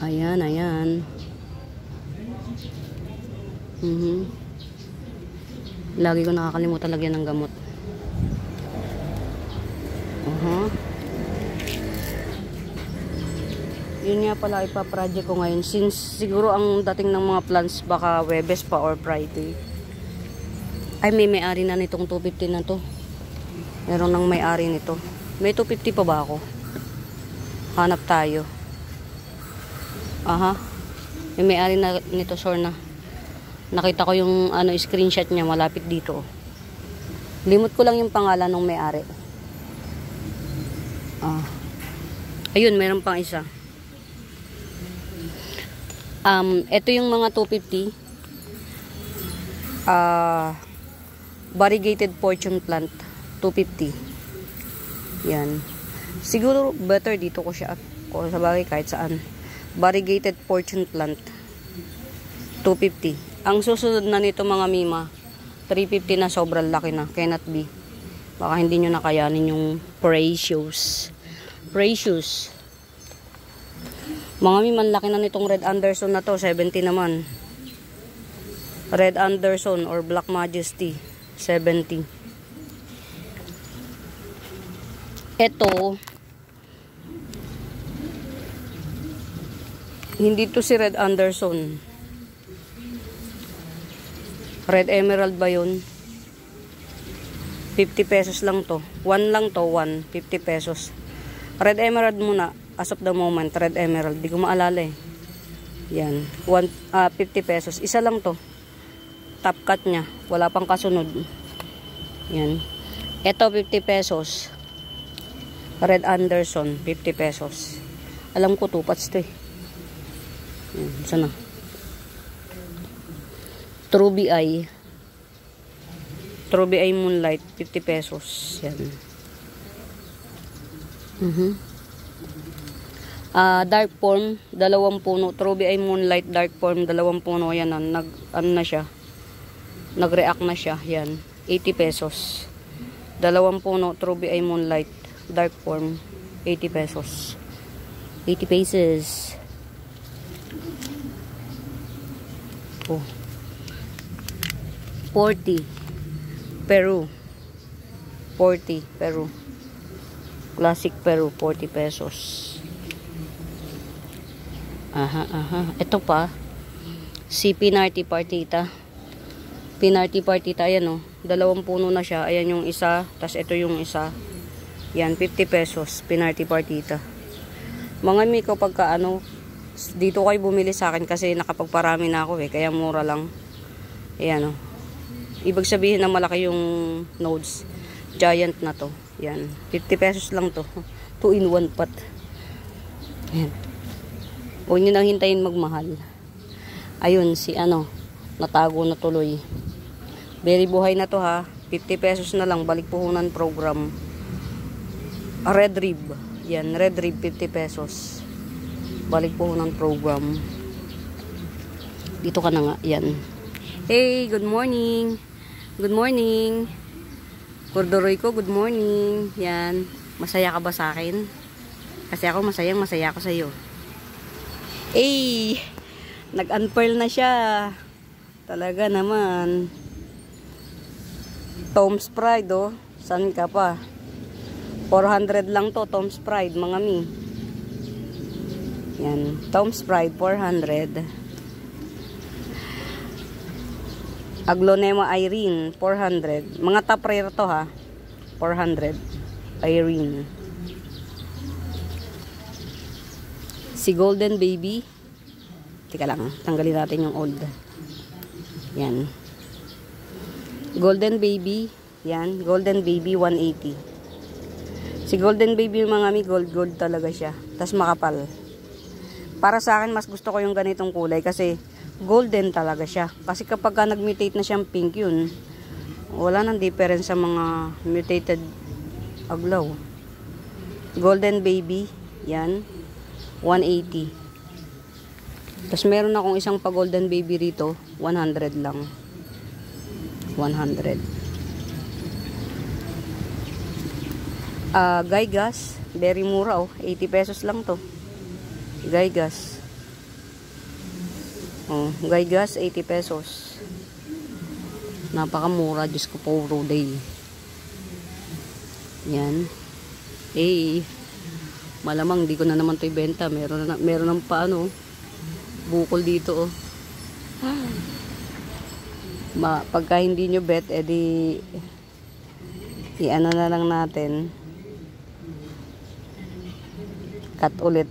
Ayan, ayan. Lagi ko nakakalimutan lagyan ng gamot. Yun nga pala ipa-project ko ngayon. Since siguro ang dating ng mga plants baka Webes pa or Friday. Ay, may-ari na nitong 250 na to. Meron nang may-ari nito. May 250 pa ba ako? Hanap tayo. Aha. May-ari na nito, sure na. Nakita ko yung screenshot niya malapit dito. Limot ko lang yung pangalan ng may-ari. Ayun, meron pang isa. Ito yung mga 250. Variegated fortune plant, 250. Yan. Siguro better dito ko siya. O sa bagay kahit saan. Variegated fortune plant, 250. Ang susunod na nito mga mima, 350 na, sobrang laki na. Cannot be. Baka hindi nyo nakayanin yung precious. Precious. Mga mima, laki na nitong Red Anderson na to. 70 naman. Red Anderson or Black Majesty, 70. Ito, hindi to si Red Anderson. Red Emerald ba yun? 50 pesos lang to. 1 lang to, 1. 50 pesos. Red Emerald muna. As of the moment, Red Emerald. Di ko maalala eh. Yan. 50 pesos. Isa lang to. Top cut niya. Wala pang kasunod. Yan. Ito, 50 pesos. Red Anderson, 50 pesos. Alam ko, 2 pots to eh. Yan. Sana. Truby Eye. Truby Eye Moonlight, 50 pesos. Yan. Dark Form, 2 puno. Truby Eye Moonlight, Dark Form, 2 puno. Yan, na siya. Nag-react na siya. Yan. 80 pesos. 2 puno, Truby Eye Moonlight, Dark Form, 80 pesos. 80 pesos. Oh. 40 Peru. 40 Peru. Classic Peru, 40 pesos. Ito pa. Si Pinarty Partita. Pinarty Partita, ayan o. 2 puno na siya. Ayan yung isa. Tas ito yung isa. Yan, 50 pesos. Pinarty Partita. Mga miko pagka dito kayo bumili sa akin kasi nakapagparami na ako eh. Kaya mura lang. Ayan o. Ibig sabihin na malaki yung nodes. Giant na to. Yan. 50 pesos lang to. 2 in 1 pot. Yan. Huwag nyo nang hintayin magmahal. Ayun, si natago na tuloy. Very buhay na to ha. 50 pesos na lang. Balik puhunan program. Red Rib. Yan. Red Rib, 50 pesos. Balik puhunan program. Dito ka na nga. Yan. Hey, good morning. Good morning. Kordoroy ko, good morning. Yan. Masaya ka ba sa akin? Kasi ako masaya ako sa iyo. Eh, nag-unfurl na siya. Talaga naman. Tom's Pride, oh. San ka pa? 400 lang to, Tom's Pride, mga mi. Yan. Tom's Pride, 400. Aglonema Irene, 400. Mga top rare to ha. 400. Irene. Si Golden Baby. Teka lang, tanggalin natin yung old. Yan. Golden Baby. Yan, Golden Baby 180. Si Golden Baby yung mga mi, gold talaga siya. Tas makapal. Para sa akin, mas gusto ko yung ganitong kulay kasi golden talaga siya. Kasi kapag nag-mutate na siyang pink yun, wala nang difference sa mga mutated aglaw. Golden Baby, yan, 180. Tapos meron akong isang pa Golden Baby rito, 100 lang. 100. Guygas, very mura oh, 80 pesos lang to. Guygas. Oh, Guygas 80 pesos. Napakamura, Diyos ko po, day. Yan. Malamang di ko na naman 'to ibenta. Meron ng paano bukol dito oh. Pagka hindi nyo bet, edi i-ano na lang natin. Cut ulit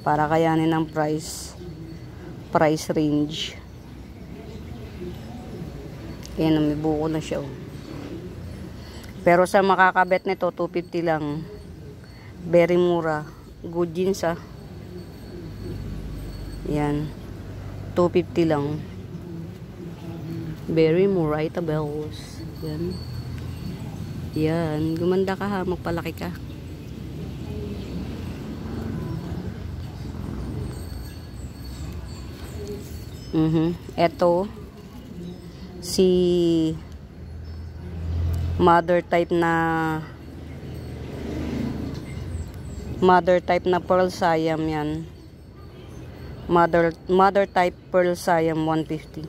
para kayanin ang price range. Ayan, may buko na siya oh. Pero sa makakabet nito 250 lang. Very mura. Good jeans ah. Yan, 250 lang. Very mura ita bells. Yan, gumanda ka ha, magpalaki ka. Eto si mother type na Pearl Siam yan. Mother type Pearl Siam 150.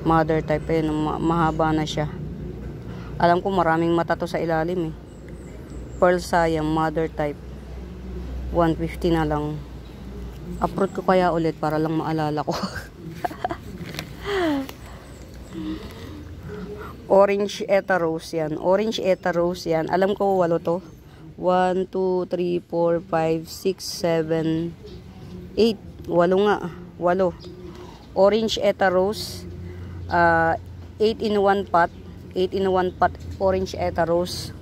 Mother type ayun, mahaba na siya. Alam ko maraming mata to sa ilalim eh. Pearl Siam mother type 150 na lang. Upload ko kaya ulit para lang maalala ko. Orange Eta Rose yan. Orange Eta Rose yan. Alam ko 8 to. 1, 2, 3, 4, 5, 6, 7, 8. 8 nga. 8. Orange Eta Rose. 8 in 1 pot. 8 in 1 pot. Orange Eta Rose.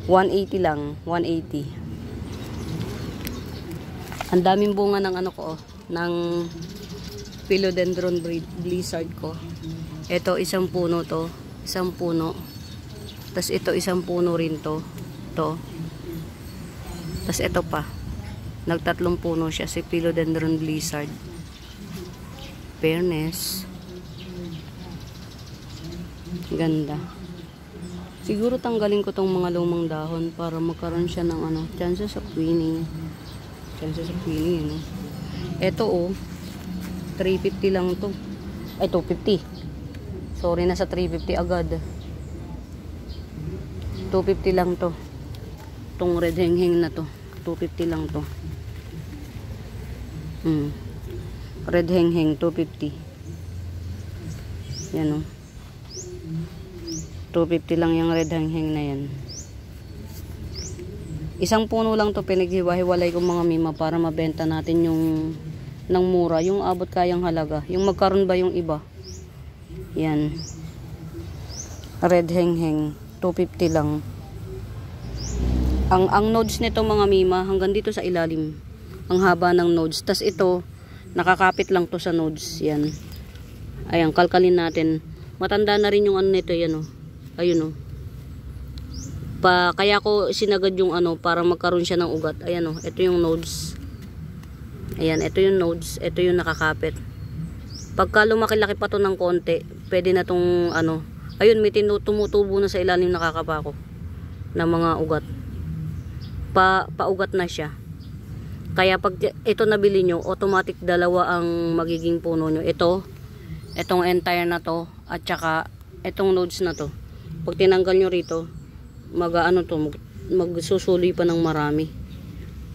180 lang. 180. Ang daming bunga ng ano ko, ng Philodendron Blizzard ko. Ito, isang puno to. Isang puno. Tapos ito, isang puno rin to. To. Tapos ito pa. Nagtatlong puno siya. Si Philodendron Blizzard. Fairness. Ganda. Siguro tanggalin ko tong mga lumang dahon para magkaroon siya ng ano, chances of winning. Chances of winning, no? Ito oh, 350 lang to. Ay, 250. Sorry, nasa 350 agad. 250 lang to. Tong red heng-heng na to. 250 lang to. Red heng-heng, 250. Yan oh. 250 lang yung red heng-heng na yan. Isang puno lang to, pinaghiwa-hiwalay ko mga mima para mabenta natin yung ng mura, yung abot kayang halaga. Yung magkaroon ba yung iba. Yan. Red heng-heng, 250 lang. Ang nodes nito mga mima, hanggang dito sa ilalim. Ang haba ng nodes. Tas ito, nakakapit lang to sa nodes. Yan. Ayan, kalkalin natin. Matanda na rin yung ano nito, yan o. Ayun o. Kaya ko sinagad yung ano para magkaroon siya ng ugat. Ayan oh, ito yung nodes. Ayan, ito yung nodes, ito yung nakakapit. Pagka lumaki-laki pa to ng konti, pwede na tong ano. Ayun, may tumutubo na sa ilalim nakakapako ng mga ugat. Paugat na siya. Kaya pag ito nabili nyo, automatic dalawa ang magiging puno nyo. Itong entire na to at saka itong nodes na to. Pag tinanggal nyo rito, magsusuli pa ng marami.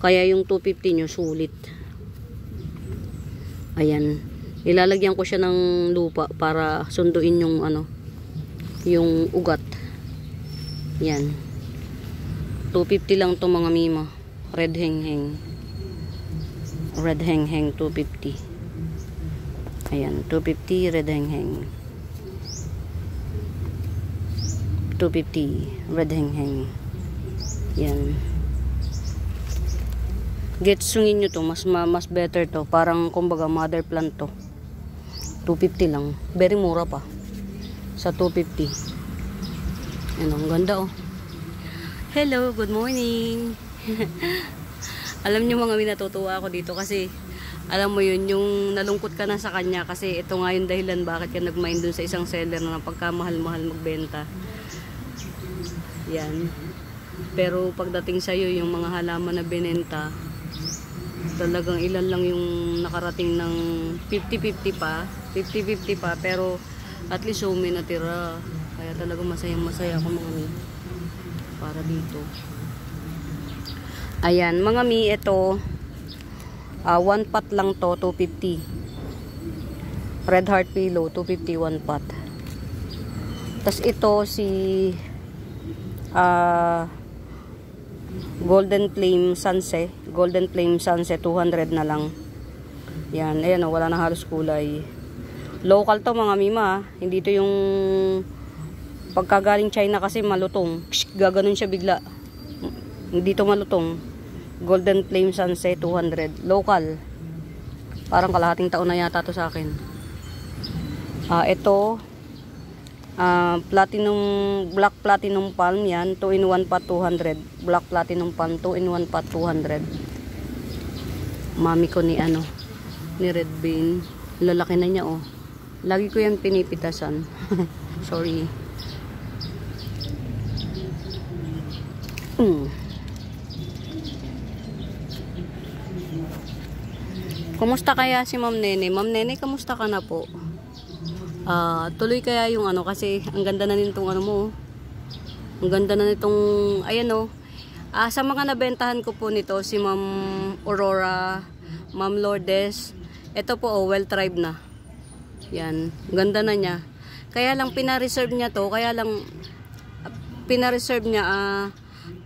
Kaya yung 250 nyo sulit. Ayan, ilalagyan ko siya ng lupa para sunduin yung ano, yung ugat. Yan. 250 lang to mga mima. Red heng-heng. Red heng-heng 250. Ayan, 250 red heng-heng. 250 red heng-heng. Yan. Getsungin nyo to, mas better to. Parang kumbaga mother plant to. 250 lang. Very mura pa. Sa 250. Yan, ang ganda oh. Hello, good morning. Alam nyo mga minatutuwa ako dito kasi alam mo yun, yung nalungkot ka na sa kanya kasi ito nga yung dahilan bakit ka nag-mind dun sa isang seller na pagkamahal-mahal magbenta. Yan. Pero pagdating sa'yo yung mga halaman na binenta, talagang ilan lang yung nakarating ng 50-50 pa. 50-50 pa, pero at least may natira. Kaya talagang masayang-masaya ako mga mi para dito. Ayan, mga mi, ito one pot lang to, 250. Red Heart Pillow, 250 one pot. Tas ito si Golden Flame Sunset. Golden Flame Sunset, 200 na lang. Yan, ayan o, wala na halos kulay. Local to mga mima. Hindi to yung pagkagaling China kasi malutong. Gaganon siya bigla. Hindi to malutong. Golden Flame Sunset 200. Local. Parang kalahating taon na yata to sa akin. Ito platinum, black platinum palm yan. 2 in 1 pot 200. Black platinum palm 2 in 1 pot 200. Mami ko ni ni Red Bean. Lalaki na niya oh. Lagi ko yan pinipitasan. Sorry. Kumusta kaya si Ma'am Nene? Ma'am Nene, kamusta ka na po? Tuloy kaya yung kasi ang ganda na nitong mo. Ang ganda na nitong ayan oh. Sa mga nabentahan ko po nito si Ma'am Aurora, Ma'am Lourdes. Ito po oh, well tried na. Yan, ganda na niya. Kaya lang pina-reserve niya to,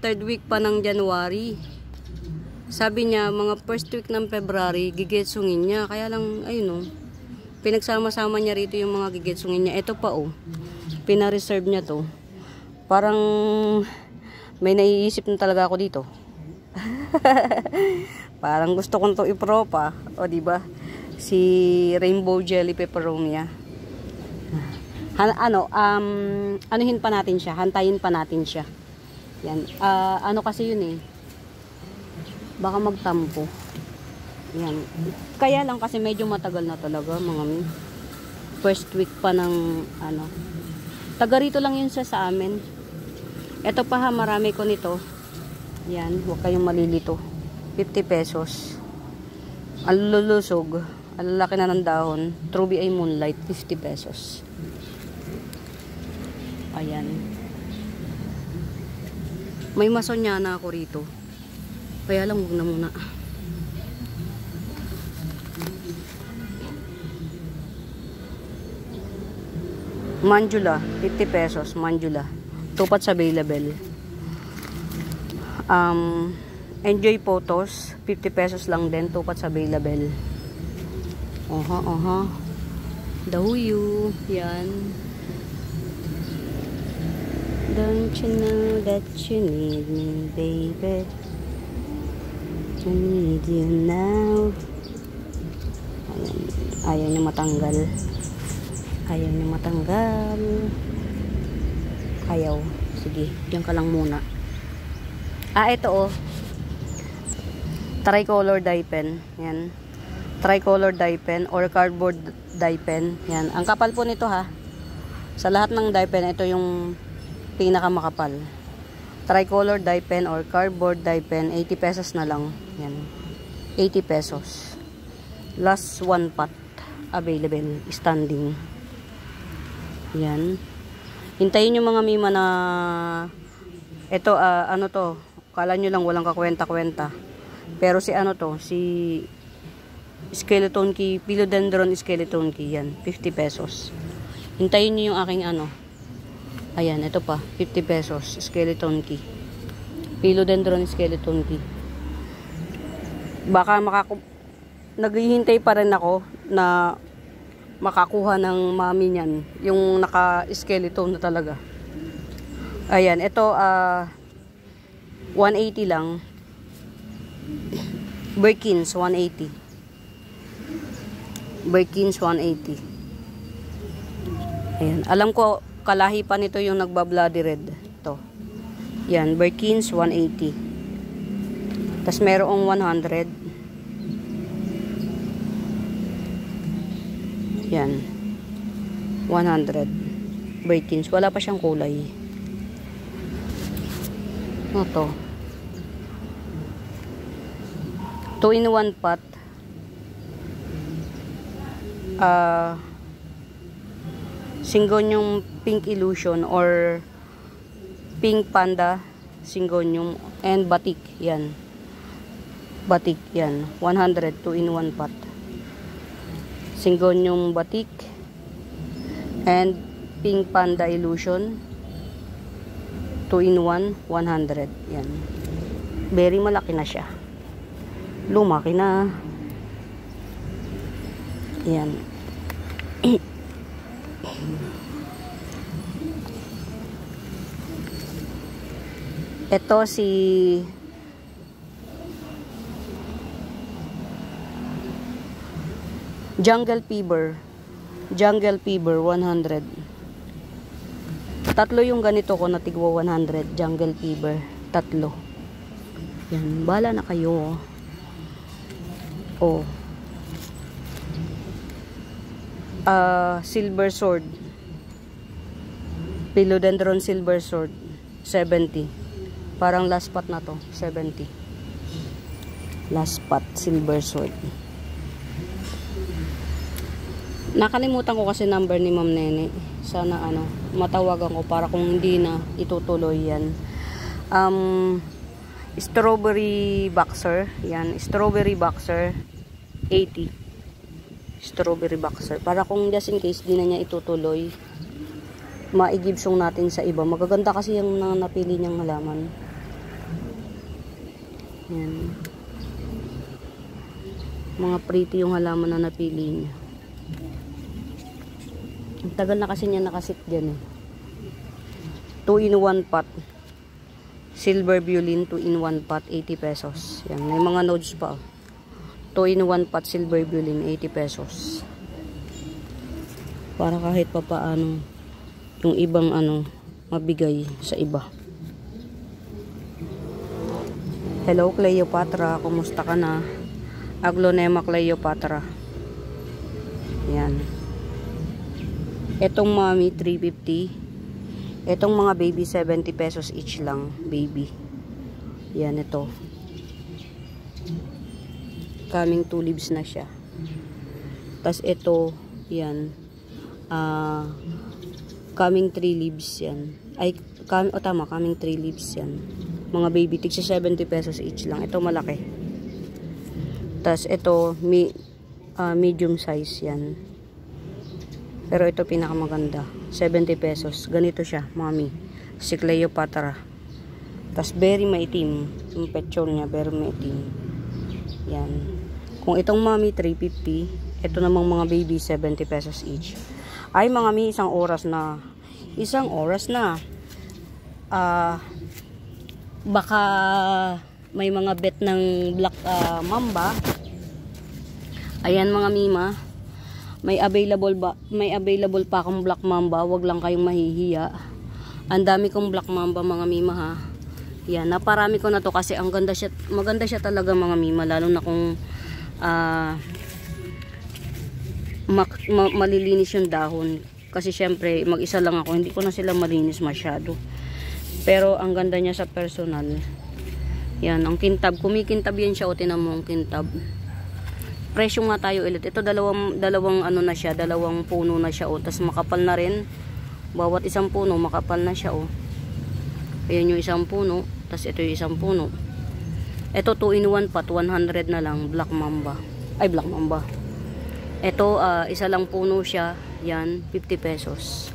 third week pa ng January. Sabi niya mga first week ng February gigetsungin niya. Kaya lang ayun oh. Pinagsama-sama niya rito yung mga gigetsungin niya. Ito pa oh. Pina-reserve niya to. Parang may naiisip na talaga ako dito. Parang gusto kong to ipropa, o di ba? Si Rainbow Jelly Peperomia. Anuhin pa natin siya, hantayin pa natin siya. Yan. Kasi yun eh. Baka magtampo. Yan. Kaya lang kasi medyo matagal na talaga mga mi. First week pa ng taga rito lang yun sa amin. Ito pa ha, marami ko nito. Yan, huwag kayong malilito. 50 pesos. Ang lulusog. Ang lalaki na ng dahon. Truby ay Moonlight, 50 pesos. Ayan. May masonyana ako rito. Kaya lang, huwag na muna. Manjula, 50 pesos. Manjula. Tupats available. Enjoy Photos, 50 pesos lang din. Tupats available. Dahuyu. Yan. Don't you know that you need me, baby? I need you now. Ayaw niya matanggal. Ayaw niya matanggal. Ayaw. Sige, diyan ka lang muna. Ito oh. Tricolor dye pen. Yan. Tricolor dye pen or cardboard dye pen. Yan. Ang kapal po nito ha. Sa lahat ng dye pen, ito yung pinakamakapal. Tricolor dye pen or cardboard dye pen, 80 pesos na lang. Yan. 80 pesos. Last one pot available. Standing. Yan. Hintayin yung mga mima na ito, to. Kala nyo lang walang kakwenta-kwenta. Pero si si skeleton key, philodendron skeleton key yan. 50 pesos. Hintayin nyo yung aking Ayan, ito pa, 50 pesos, skeleton key. Philodendron skeleton key. Baka naghihintay pa rin ako na makakuha ng mami niyan, yung naka-skeleton na talaga. Ayan, ito 180 lang. Birkins 180. Birkins 180. Ayan, alam ko kalahi pa nito yung nagba-bloody red. Ito. Yan, Birkins 180. Tas merong 100. Yan. 100. Birkins, wala pa siyang kulay. Ano to? 2-in-1 pot. Syngonium pink illusion or pink panda syngonium and batik. Yan. Batik yan. 100 2-in-1 pot. Syngonium batik and pink panda illusion 2-in-1 100. Yan. Very malaki na siya. Lumaki na. Yan. Ito si Jungle Fever. Jungle Fever 100. Tatlo yung ganito ko na tigwa 100. Jungle Fever. Tatlo. Yan. Bala na kayo. Oh. Silver sword. Philodendron silver sword. 70. Parang last pot na to. 70. Last pot. Silver sword. Nakalimutan ko kasi number ni Ma'am Nene. Sana matawagan ko para kung hindi na itutuloy yan. Strawberry boxer. Yan. Strawberry boxer. 80. Strawberry boxer. Para kung just in case di na niya itutuloy, maigibsong natin sa iba. Magaganda kasi yung napili niyang halaman. Yan. Mga pretty yung halaman na napili niya. Ang tagal na kasi niya nakasit dyan eh. 2-in-1 pot. Silver violin 2-in-1 pot, 80 pesos. Yan. May mga nodes pa. 2-in-1 pot silver violin, 80 pesos. Para kahit pa paano yung ibang mabigay sa iba. Hello Cleopatra, kumusta ka na? Aglonema Cleopatra. Yan. Etong mami 350. Etong mga baby 70 pesos each lang, baby. Yan ito. Coming 2 leaves na siya. Tas ito, yan. Coming 3 leaves yan. Ay, tama, coming 3 leaves yan. Mga baby, tig sa 70 pesos each lang. Ito malaki. Tas ito, medium size yan. Pero ito pinakamaganda. 70 pesos. Ganito siya, mami. Si Cleopatra. Tas very maitim. Yung pechol niya, very maitim. Yan. Kung itong mami 350, ito namang mga baby 70 pesos each. Ay mga mi, isang oras na. Baka may mga bet ng black mamba. Ayan mga mima. May available pa akong black mamba. Wag lang kayong mahihiya. Ang dami kong black mamba mga mima ha. Yan, naparami ko na to kasi ang ganda siya, maganda siya talaga mga mima, lalo na kung malilinis yung dahon. Kasi syempre, mag-isa lang ako, hindi ko na sila malinis masyado. Pero ang ganda niya sa personal. Yan, ang kintab, kumikintab yan siya, o tinan mo ang kintab. Presyo nga tayo ulit. Ito dalawang na siya, dalawang puno na siya, o. Tas makapal na rin. Bawat isang puno, makapal na siya, o. Ayan yung isang puno. Tas ito yung isang puno. Ito 2-in-1 pot, 100 na lang. Black mamba. Ay, black mamba. Ito, isa lang puno siya. Yan, 50 pesos.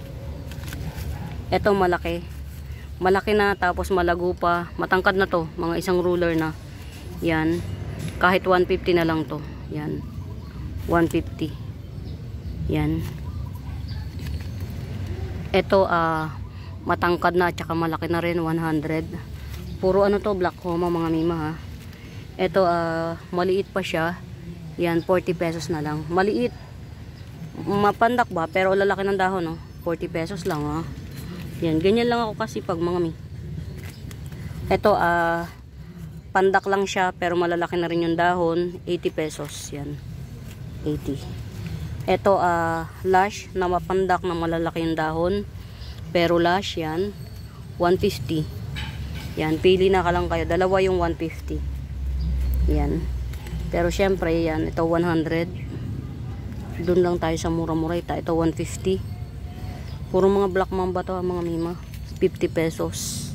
Ito malaki. Malaki na, tapos malago pa. Matangkad na to, mga isang ruler na. Yan. Kahit 150 na lang to. Yan. 150. Yan. Ito, matangkad na, tsaka malaki na rin, 100. Puro ano to, black homa mga mima ha. Ito, maliit pa siya. Yan, 40 pesos na lang. Maliit. Mapandak ba? Pero lalaki ng dahon, no? 40 pesos lang, ha? Yan, ganyan lang ako kasi pag mga mi. Ito, pandak lang siya, pero malalaki na rin yung dahon. 80 pesos, yan. 80. Ito, lash na mapandak na malalaki yung dahon. Pero lash, yan. 150. Yan, pili na ka lang kayo. Dalawa yung 150. Yan. Pero syempre, yan. Ito, 100. Doon lang tayo sa mura-mura. Ito, 150. Puro mga black mamba to, mga mima. 50 pesos.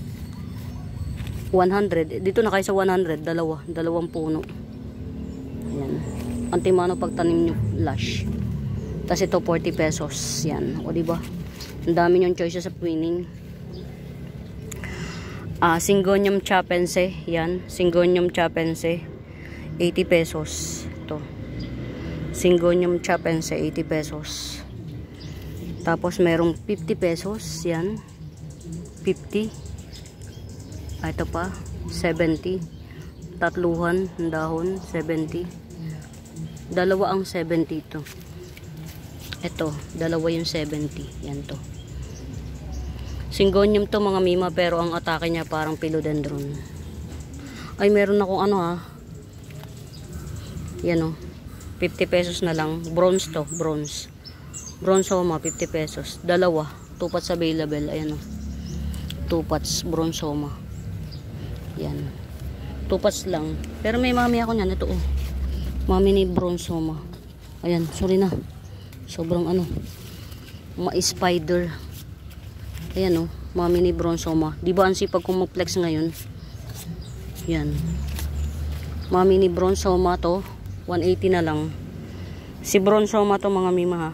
100. Dito na kayo sa 100. Dalawang puno. Yan. Antimano pagtanim nyo. Lash. Tapos ito, 40 pesos. Yan. O, diba? Ang dami yung choices sa winning. Syngonium chapense. Yan. Syngonium chapense. 80 pesos. Ito. Syngonium chapense. 80 pesos. Tapos merong 50 pesos. Yan. 50. Ito pa. 70. Tatluhan. Dahon. 70. Dalawa ang 70 ito. Ito. Dalawa yung 70. Yan to. Syngonium to mga mima, pero ang atake niya parang philodendron. Ay, meron akong ano ha. Yan o. 50 pesos na lang. Bronze to. Bronze. Bronze homa. 50 pesos. Dalawa. 2 pots available. Ayan o. 2 pots. Bronze homa. Yan. 2 pots lang. Pero may mami ako niyan. Ito o. Mami ni bronze homa. Ayan. Sorry na. Sobrang ano. Ma-spider. Ayan o. Mami ni bronze homa. Diba ang sipag kong mag-flex ngayon? Yan. Mami ni bronze homa to. 180 na lang. Si bronze homa to mga mima ha.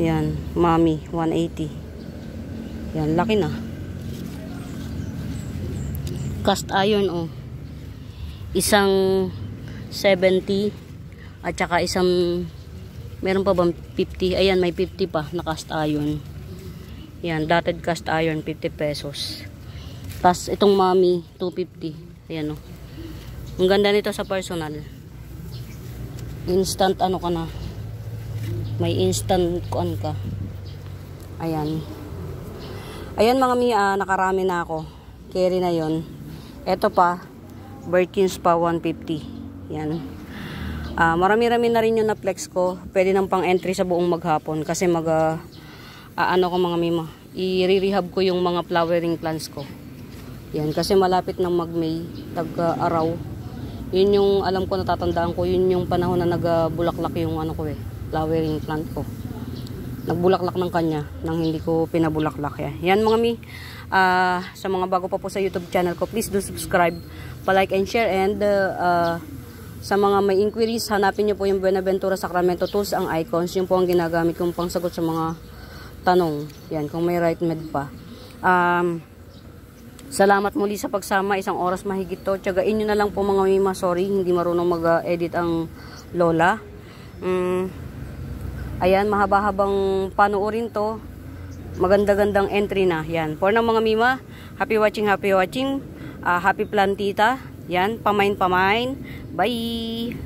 Yan. Mami. 180. Yan. Laki na. Cast iron oh. Isang 70. At saka isang meron pa bang 50? Ayan, may 50 pa na cast iron. Yan. Dotted cast iron. 50 pesos. Tapos itong mami. 250. Ayan oh. Ang ganda nito sa personal. Instant ano ka na. May instant kuan ka. Ayan. Ayan mga mi, nakarami na ako. Carry na yon. Ito pa. Birkins pa 150. Yan. Marami-rami na rin yung na-flex ko. Pwede nang pang entry sa buong maghapon. Kasi ano ko mga mima. I-rehab ko yung mga flowering plants ko. Yan. Kasi malapit ng mag-May. Tag-araw. Yun yung alam ko, natatandaan ko, yun yung panahon na nagbulaklak yung ano ko flowering plant ko. Nagbulaklak ng kanya nang hindi ko pinabulaklak. Yan mga mi, sa mga bago pa po sa YouTube channel ko, please do subscribe, pa-like and share, and sa mga may inquiries, hanapin nyo po yung Buenaventura Sacramento Tools, ang icons, yun po ang ginagamit kong pangsagot sa mga tanong. Yan, kung may right med pa. Salamat muli sa pagsama, 1 oras mahigit to. Tiyagain nyo na lang po mga mima, sorry, hindi marunong mag-edit ang lola. Ayan, mahaba-habang panuorin to. Maganda-gandang entry na. Yan, for ng mga mima, happy watching, happy plantita. Yan, pamain. Bye!